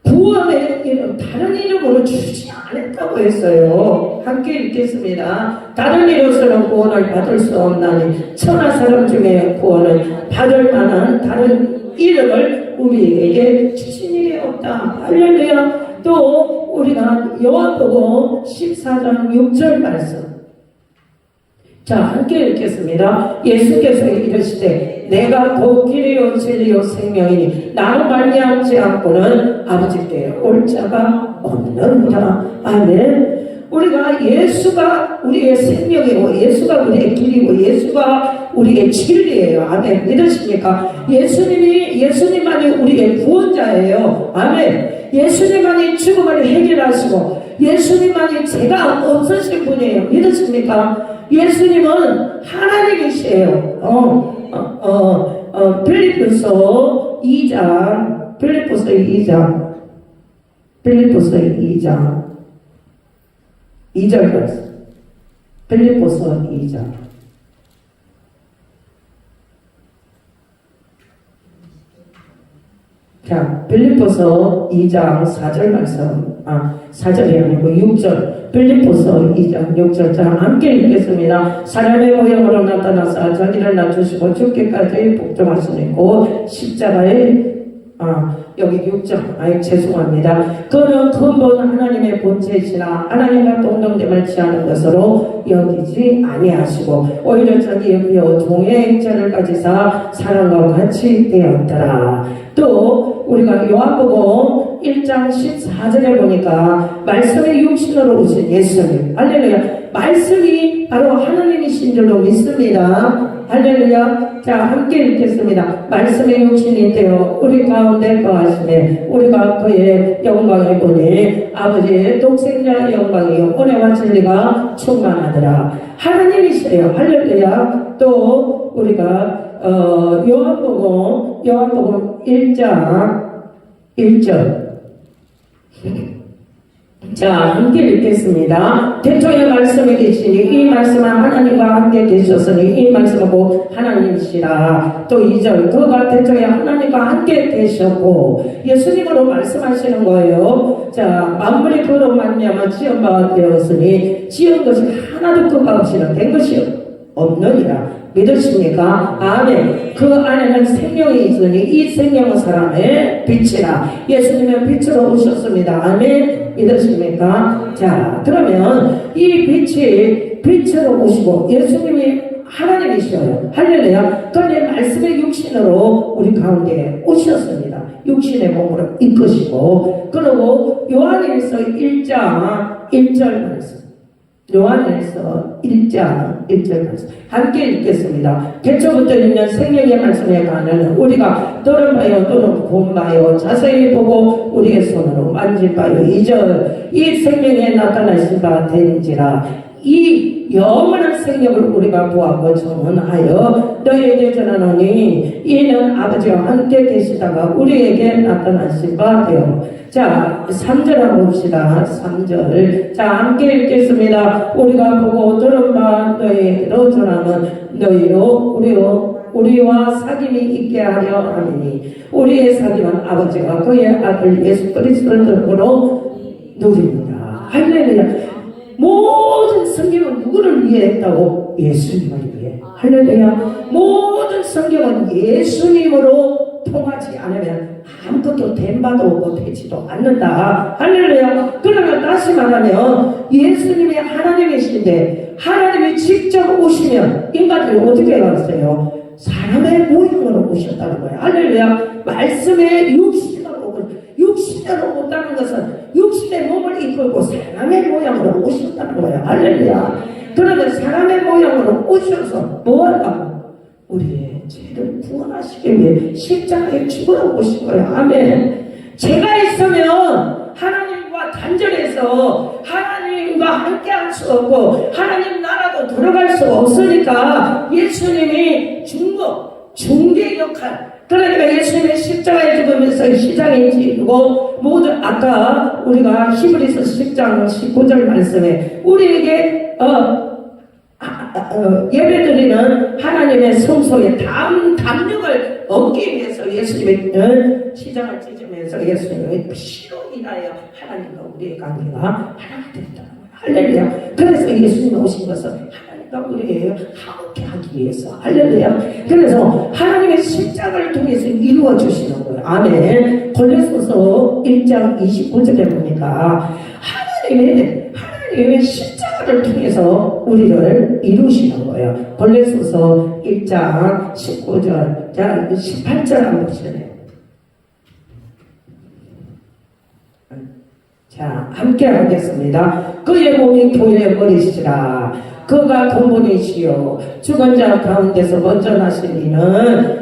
구원의 이름 다른 이름으로 주지 않았다고 했어요. 함께 읽겠습니다. 다른 이로서는 구원을 받을 수 없나니 천하 사람 중에 구원을 받을 만한 다른 이름을 우리에게 주신 일이 없다. 할렐루야. 또 우리가 요한복음 14장 6절 말씀 자 함께 읽겠습니다. 예수께서 이르시되 내가 곧 길이요 진리요 생명이니 나로 말미암지 않고는 아버지께 올 자가 없느니라. 아멘. 우리가 예수가 우리의 생명이고 예수가 우리의 길이고 예수가 우리의 진리예요. 아멘. 믿으십니까? 예수님만이 우리의 구원자예요. 아멘. 예수님만이 죽음을 해결하시고 예수님만이 죄가 없으신 분이에요. 믿으십니까? 예수님은 하나님이시에요. 빌립보서 2장 2절 말씀. 빌립보서 2장. 자, 빌립보서 2장 4절 말씀. 4절이 아니고 6절. 빌립보서 2장 6절. 자, 함께 읽겠습니다. 사람의 모양으로 나타나사 자기를 낮추시고 죽기까지 복종하시고 십자가에 여기 6절. 죄송합니다. 그는 근본 하나님의 본체이시나 하나님과 동등됨을 취하는 것으로 여기지 아니하시고 오히려 자기의 비어 종의 행체를 가지사 사람과 같이 되었더라. 또 우리가 요한복음 1장 14절에 보니까 말씀의 육신으로 오신 예수님, 할렐루야. 말씀이 바로 하나님이신 줄로 믿습니다. 할렐루야. 자, 함께 읽겠습니다. 말씀의 육신이 되어 우리 가운데 거하시네. 우리가 그의 영광을 보니 아버지의 독생자 영광이요 은혜와 진리가 충만하더라. 하나님이세요. 할렐루야. 또 우리가 요한복음 1장 1절. 자, 함께 읽겠습니다. 태초에 말씀이 계시니 이 말씀은 하나님과 함께 계셨으니 이 말씀은 곧 하나님이시라. 또 2절. 그가 태초에 하나님과 함께 계셨고 예수님으로 말씀하시는 거예요. 자, 만물이 그로 말미암아 지은 바 되었으니 지은 것이 하나도 끝가 없이는 된 것이 없느니라. 믿으십니까? 아멘. 그 안에는 생명이 있으니 이 생명은 사람의 빛이라. 예수님은 빛으로 오셨습니다. 아멘. 믿으십니까? 자, 그러면 이 빛이 빛으로 오시고 예수님이 하나님이셔요. 할렐루야. 그런데 말씀의 육신으로 우리 가운데 오셨습니다. 육신의 몸으로 이끄시고. 그리고 요한일서 1장 1절 말씀. 요한일서 1장 1절 말씀 함께 읽겠습니다. 태초부터 있는 생명의 말씀에 관하여 우리가 들은 바요 또는 본 바요 자세히 보고 우리의 손으로 만진 바요 2절. 이 생명에 나타나신 바 되는지라. 이 영원한 생명을 우리가 보았고 청언하여 너희에게 전하노니 이는 아버지와 함께 계시다가 우리에게 나타나신 바 되어. 자, 3절 한번 봅시다. 3절. 자, 함께 읽겠습니다. 우리가 보고 들은 바 너희에게로 전하는 너희로 우리와 사귐이 있게 하려 하니 우리의 사귐은 아버지와 그의 아들 예수 그리스도를 들음으로 누립니다. 할렐루야. 모든 성경은 누구를 위해 했다고? 예수님을 위해. 할렐루야. 모든 성경은 예수님으로 통하지 않으면 아무것도 된 바도 없고 되지도 않는다. 할렐루야. 그러면 다시 말하면 예수님이 하나님이신데 하나님이 직접 오시면 인간들이 어떻게 왔어요? 사람의 모형으로 오셨다는 거예요. 할렐루야. 말씀의 육신으로 온다는 것은 육신의 몸을 이끌고 사람의 모양으로 오셨다는 거예요. 할렐루야. 그러면 사람의 모양으로 오셔서 뭐 하려고? 우리의 죄를 구원하시기 위해 십자가에 죽으러 오신 거예요. 아멘. 죄가 있으면 하나님과 단절해서 하나님과 함께 할 수 없고 하나님 나라도 들어갈 수 없으니까 예수님이 중개 역할. 그러니까 예수님의 십자가에 죽으면서 시장에 지고 모두 아까 우리가 히브리서 10장 19절 말씀에 우리에게 예배드리는 하나님의 성소의 담력을 얻기 위해서 예수님의 시장을 찢으면서 예수님의 피로 인하여 하나님과 우리의 관계가 하나가 됐다는 거예요. 할렐루야. 그래서 예수님이 오신 것은 하나님과 우리의 함께 하기 위해서. 할렐루야. 그래서 하나님의 십자가를 통해서 이루어 주시는 거예요. 아멘. 골로새서 1장 29절에 보니까 하나님의 십자가를 통해서 우리를 이루시는 거예요. 골로새서 1장 19절. 자, 18절 한번 보시네요. 자, 함께 하겠습니다. 그의 몸이 교회의 머리시라. 그가 근본이시요 죽은 자 가운데서 먼저 나신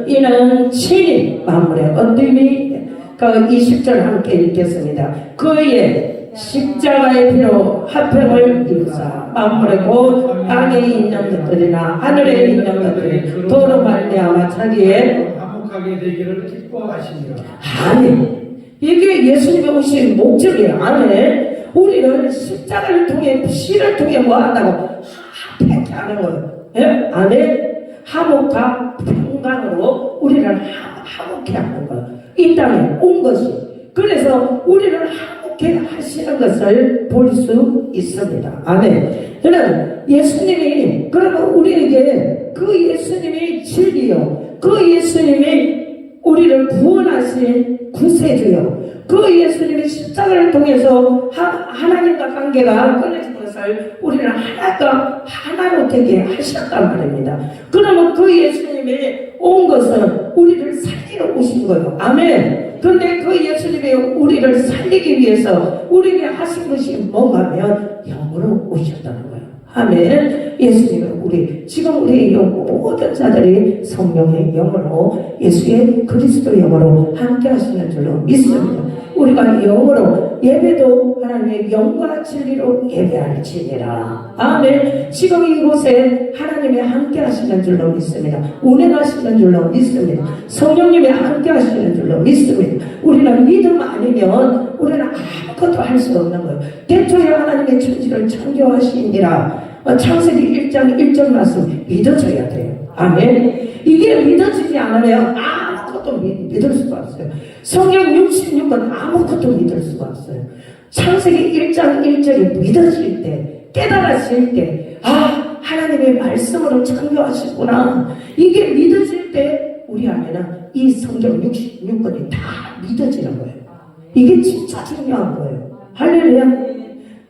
이는 친히 만물의 어둠이 그 20절 함께 읽겠습니다. 그의 십자가의 피로 화평을 이루사 만물의 곧 땅에 있는 것들이나 하늘에 있는 것들이 도로 말미암아 자기의 화목하게 되기를 기뻐하시니라. 아멘. 이게 예수님이 오신 목적이에요. 아멘. 우리는 십자가를 통해 피를 통해 뭐 한다고 화평케 하는 거예요. 예? 아멘. 화목과 평강으로 우리를 화목케 하는 거예요. 이 땅에 온 것이. 그래서 우리를 화목케 하시는 것을 볼 수 있습니다. 아멘. 그러면 예수님이 그러면 우리에게 그 예수님이 진리요, 그 예수님이 우리를 구원하신 구세주요, 그 예수님이 십자가를 통해서 하나님과 관계가 끊어진 것을 우리는 하나로 되게 하셨단 말입니다. 그러면 그 예수님이 온 것은 우리를 살리러 오신 거예요. 아멘. 근데 그 예수님이 우리를 살리기 위해서 우리에게 하신 것이 뭔가 하면 영으로 오셨다는 거예요. 아멘. 예수님은 지금 우리 모든 자들이 성령의 영으로 예수의 그리스도 영으로 함께 하시는 줄로 믿습니다. 우리가 영으로 예배도 하나님의 영과 진리로 예배할지니라. 아멘. 지금 이곳에 하나님이 함께 하시는 줄로 믿습니다. 운행하시는 줄로 믿습니다. 성령님이 함께 하시는 줄로 믿습니다. 우리는 믿음 아니면 우리는 아무것도 할 수 없는 거예요. 대초에 하나님의 천지를 창조하시니라. 창세기 1장 1절 말씀 믿어져야 돼요. 아멘. 이게 믿어지지 않으면 아무것도 믿을 수가 없어요. 성경 66권 아무것도 믿을 수가 없어요. 창세기 1장 1절이 믿어질 때, 깨달아질 때, 하나님의 말씀으로 창조하시구나. 이게 믿어질 때 우리 안에는 이 성경 66권이 다 믿어지는 거예요. 이게 진짜 중요한 거예요. 할렐루야.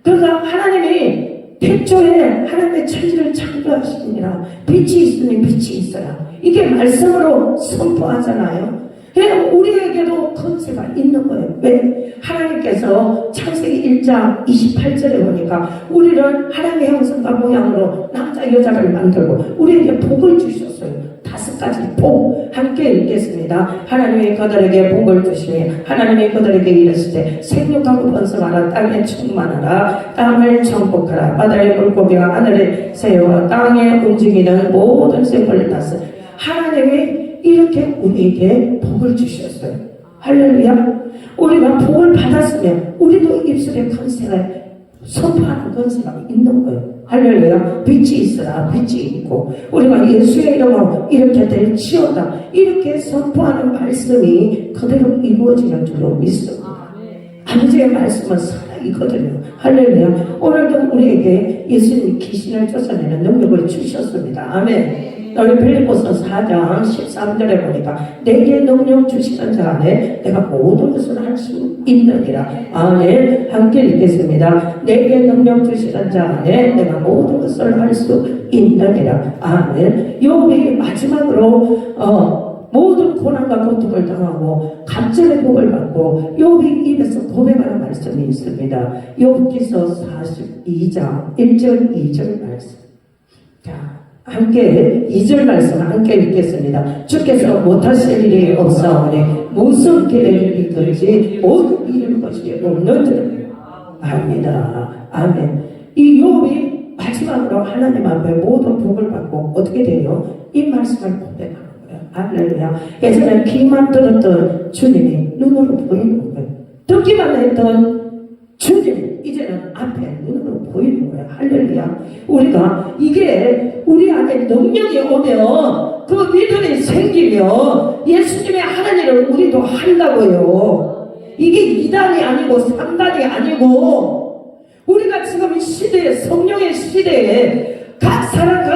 그러니까 하나님이 태초에 하나님의 천지를 창조하시니라. 빛이 있으니 빛이 있어야. 이게 말씀으로 선포하잖아요. 우리에게도 권세가 있는 거예요. 왜? 하나님께서 창세기 1장 28절에 보니까 우리를 하나님의 형상과 모양으로 남자 여자를 만들고 우리에게 복을 주셨어요. 5가지 복 함께 읽겠습니다. 하나님이 그들에게 복을 주시니 하나님이 그들에게 이르시되 생육하고 번성하라. 땅에 충만하라. 땅을 정복하라. 바다의 물고기와 하늘의 새와 땅에 움직이는 모든 생물을 다스려. 하나님이 이렇게 우리에게 복을 주셨어요. 할렐루야. 우리가 복을 받았으면 우리도 입술에 권세가 선포하는 권세가 있는 거예요. 할렐루야. 빛이 있으라. 빛이 있고 우리가 예수의 이름으로 이렇게 될지어다. 이렇게 선포하는 말씀이 그대로 이루어지는 줄로 믿습니다. 아버지의 말씀은 살아있거든요. 할렐루야. 오늘도 우리에게 예수님이 귀신을 쫓아내는 능력을 주셨습니다. 아멘. 우리 빌립보서 4장 13절에 보니까 내게 능력 주시는 자 안에 내가 모든 것을 할 수 있느니라. 아멘. 함께 읽겠습니다. 내게 능력 주시는 자 안에 내가 모든 것을 할 수 있느니라. 아멘. 욥이 마지막으로 모든 고난과 고통을 당하고 갑절의 복을 받고 욥이 입에서 고백하는 말씀이 있습니다. 욥기서 42장 1절 2절 말씀. 자, 함께 2절 말씀 함께 읽겠습니다. 주께서 못하실 일이 없사오니 무슨 길을 이끌지 못 이룰 것이 없는 줄 압니다. 아멘. 이 욥이 마지막으로 하나님 앞에 모든 복을 받고 어떻게 돼요? 이 말씀을 고백하는 거예요. 할렐루야. 예전에 귀만 들었던 주님이 눈으로 보이는 거예요. 듣기만 했던 주님 이제는 앞에 눈으로 보이는 거예요. 할렐루야. 우리가 이게 우리 안에 능력이 오면 그 믿음이 생기면 예수님의 하는 일을 우리도 한다고요. 이게 2단이 아니고 3단이 아니고 우리가 지금 이 시대에 성령의 시대에 각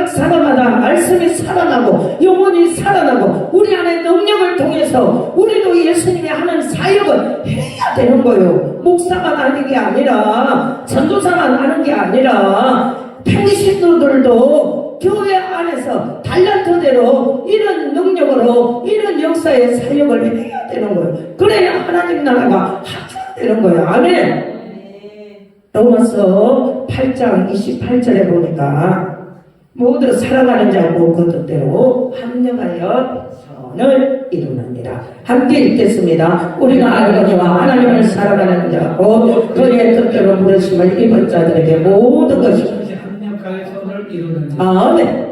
사람마다 말씀이 살아나고 영혼이 살아나고 우리 안에 능력을 통해서 우리도 예수님이 하는 사역을 해야 되는 거예요. 목사만 하는 게 아니라 전도사만 하는 게 아니라 평신도들도 교회 안에서 달란트대로 이런 능력으로 이런 역사의 사역을 해야 되는 거예요. 그래야 하나님 나라가 확장되는 거예요. 아멘. 로마서 8장 28절에 보니까 모두 살아가는 자고 그 뜻대로 합력하여 선을 이루느니라. 함께 읽겠습니다. 우리가 알거니와 하나님을 살아가는 자고 그의 뜻대로 부르심을 입은 자들에게 모든 것이 합력하여 선을 이루는 아멘.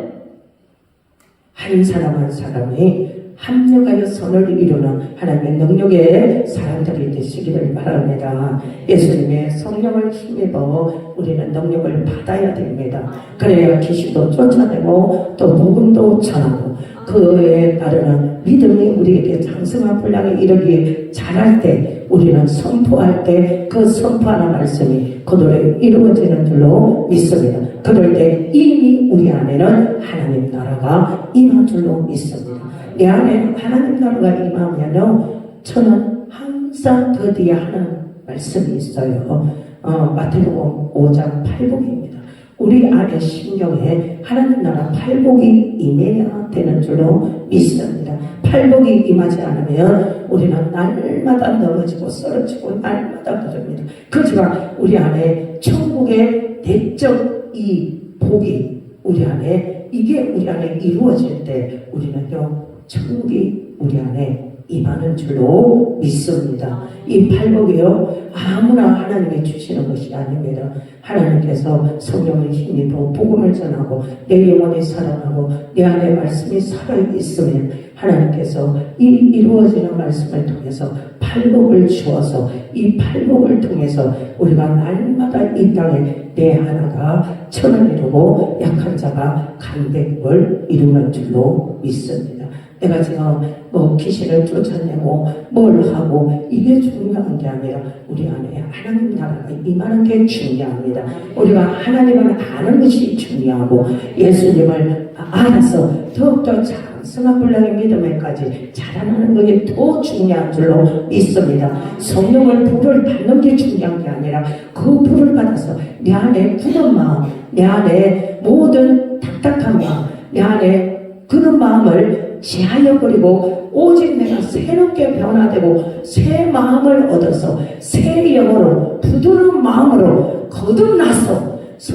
한 사람 한 사람이 합력하여 선을 이루는 하나님의 능력의 사람들이 되시기를 바랍니다. 예수님의 성령을 힘입어 우리는 능력을 받아야 됩니다. 그래야 귀신도 쫓아내고 또 복음도 전하고 그에 따르는 믿음이 우리에게 장성한 분량에 이르기 잘할 때 우리는 선포할 때 그 선포하는 말씀이 그대로 이루어지는 줄로 믿습니다. 그럴 때 이미 우리 안에는 하나님 나라가 임한 줄로 믿습니다. 내 안에 하나님 나라가 임하면요 저는 항상 그 뒤에 하는 말씀이 있어요. 마태복음 5장 8복입니다. 우리 안에 심령에 하나님 나라 팔복이 임해야 되는 줄로 믿습니다. 팔복이 임하지 않으면 우리는 날마다 넘어지고 쓰러지고 날마다 그럽니다. 그렇지만 우리 안에 천국의 내적 이 복이 우리 안에 이게 우리 안에 이루어질 때 우리는요 천국이 우리 안에 임하는 줄로 믿습니다. 이 팔복이요 아무나 하나님이 주시는 것이 아닙니다. 하나님께서 성령을 힘입어 복음을 전하고 내 영혼이 살아나고 내 안에 말씀이 살아있으면 하나님께서 이 이루어지는 말씀을 통해서 팔복을 주어서 이 팔복을 통해서 우리가 날마다 이 땅에 내 하나가 천을 이루고 약한 자가 간백을 이루는 줄로 믿습니다. 내가 지금 뭐 귀신을 쫓아내고 뭘 하고 이게 중요한 게 아니라 우리 안에 하나님 나라가 임하는 게 중요합니다. 우리가 하나님을 아는 것이 중요하고 예수님을 알아서 더욱더 장성한 분량의 믿음에까지 자라나는 것이 더 중요한 줄로 믿습니다. 성령을 불을 받는 게 중요한 게 아니라 그 불을 받아서 내 안에 굳은 마음, 내 안에 모든 답답한 마음, 내 안에 그런 마음을 제하여 버리고 오직 내가 새롭게 변화되고 새 마음을 얻어서 새 영으로 부드러운 마음으로 거듭나서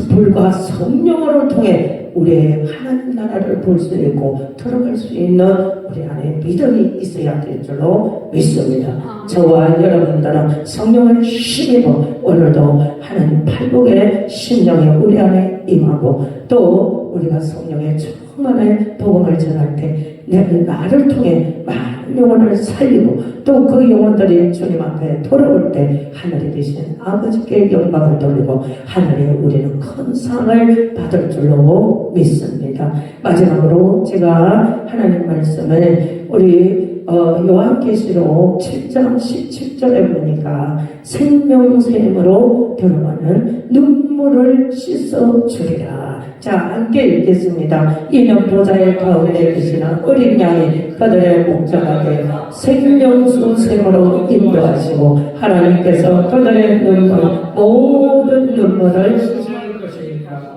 불과 성령을 통해 우리의 하나님 나라를 볼 수 있고 들어갈 수 있는 우리 안에 믿음이 있어야 될 줄로 믿습니다. 저와 여러분들은 성령을 힘입어 오늘도 하나님 팔복의 심령이 우리 안에 임하고 또 우리가 성령의 충만의 복음을 전할 때 나를 통해 많은 영혼을 살리고 또 그 영혼들이 주님 앞에 돌아올 때 하늘에 계신 아버지께 영광을 돌리고 하늘에 우리는 큰 상을 받을 줄로 믿습니다. 마지막으로 제가 하나님 말씀을 우리 요한계시록 7장 17절에 보니까 생명샘으로 들어가는 눈물을 씻어주리라. 자, 함께 읽겠습니다. 이는 보좌의 가운데 계시는 어린 양이 그들의 목자가 되어 생명수 샘으로 인도하시고 하나님께서 그들의 눈물 모든 눈물을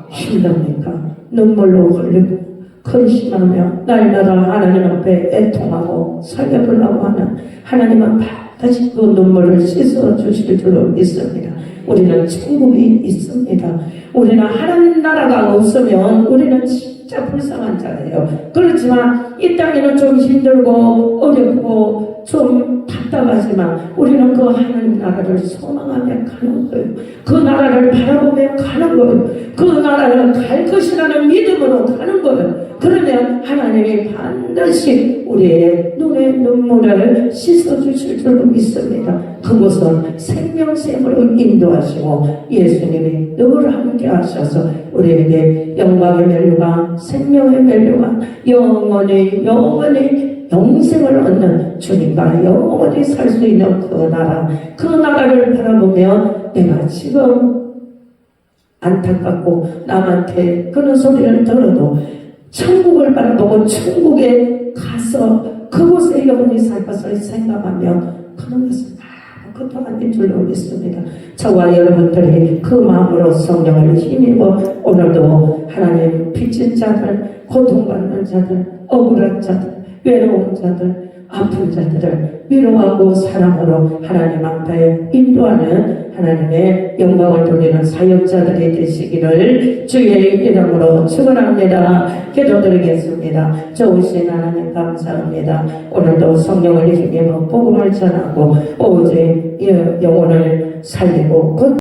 힘듭니까? 눈물로 흘리고 근심하며 날마다 하나님 앞에 애통하고 살려보려고 하는 하나님은 반드시 그 눈물을 씻어 주실 줄로 믿습니다. 우리는 천국이 있습니다. 우리는 하나님 나라가 없으면 우리는 진짜 불쌍한 자예요. 그렇지만 이 땅에는 좀 힘들고 어렵고 좀 답답하지만 우리는 그 하나님 나라를 소망하며 가는 거예요. 그 나라를 바라보며 가는 거예요. 그 나라를 갈 것이라는 믿음으로 가는 거예요. 그러면 하나님이 반드시 우리의 눈의 눈물을 씻어주실 줄로 믿습니다. 그곳은 생명샘으로 인도하시고 예수님이 늘 함께 하셔서 우리에게 영광의 멸류관, 생명의 멸류관, 영원히 영생을 얻는 주님과 영원히 살 수 있는 그 나라를 바라보며 내가 지금 안타깝고 남한테 그런 소리를 들어도 천국을 바라보고 천국에 가서 그곳에 영원히 살 것을 생각하며 그런 것은 아무것도 아닌 줄로 믿습니다. 저와 여러분들이 그 마음으로 성령을 힘입어 오늘도 하나님 빚진 자들, 고통받는 자들, 억울한 자들, 외로운 자들, 아픈 자들을 위로하고 사랑으로 하나님 앞에 인도하는 하나님의 영광을 돌리는 사역자들이 되시기를 주의 이름으로 축원합니다. 기도드리겠습니다. 좋으신 하나님 감사합니다. 오늘도 성령을 힘입어 복음을 전하고 오직 영혼을 살리고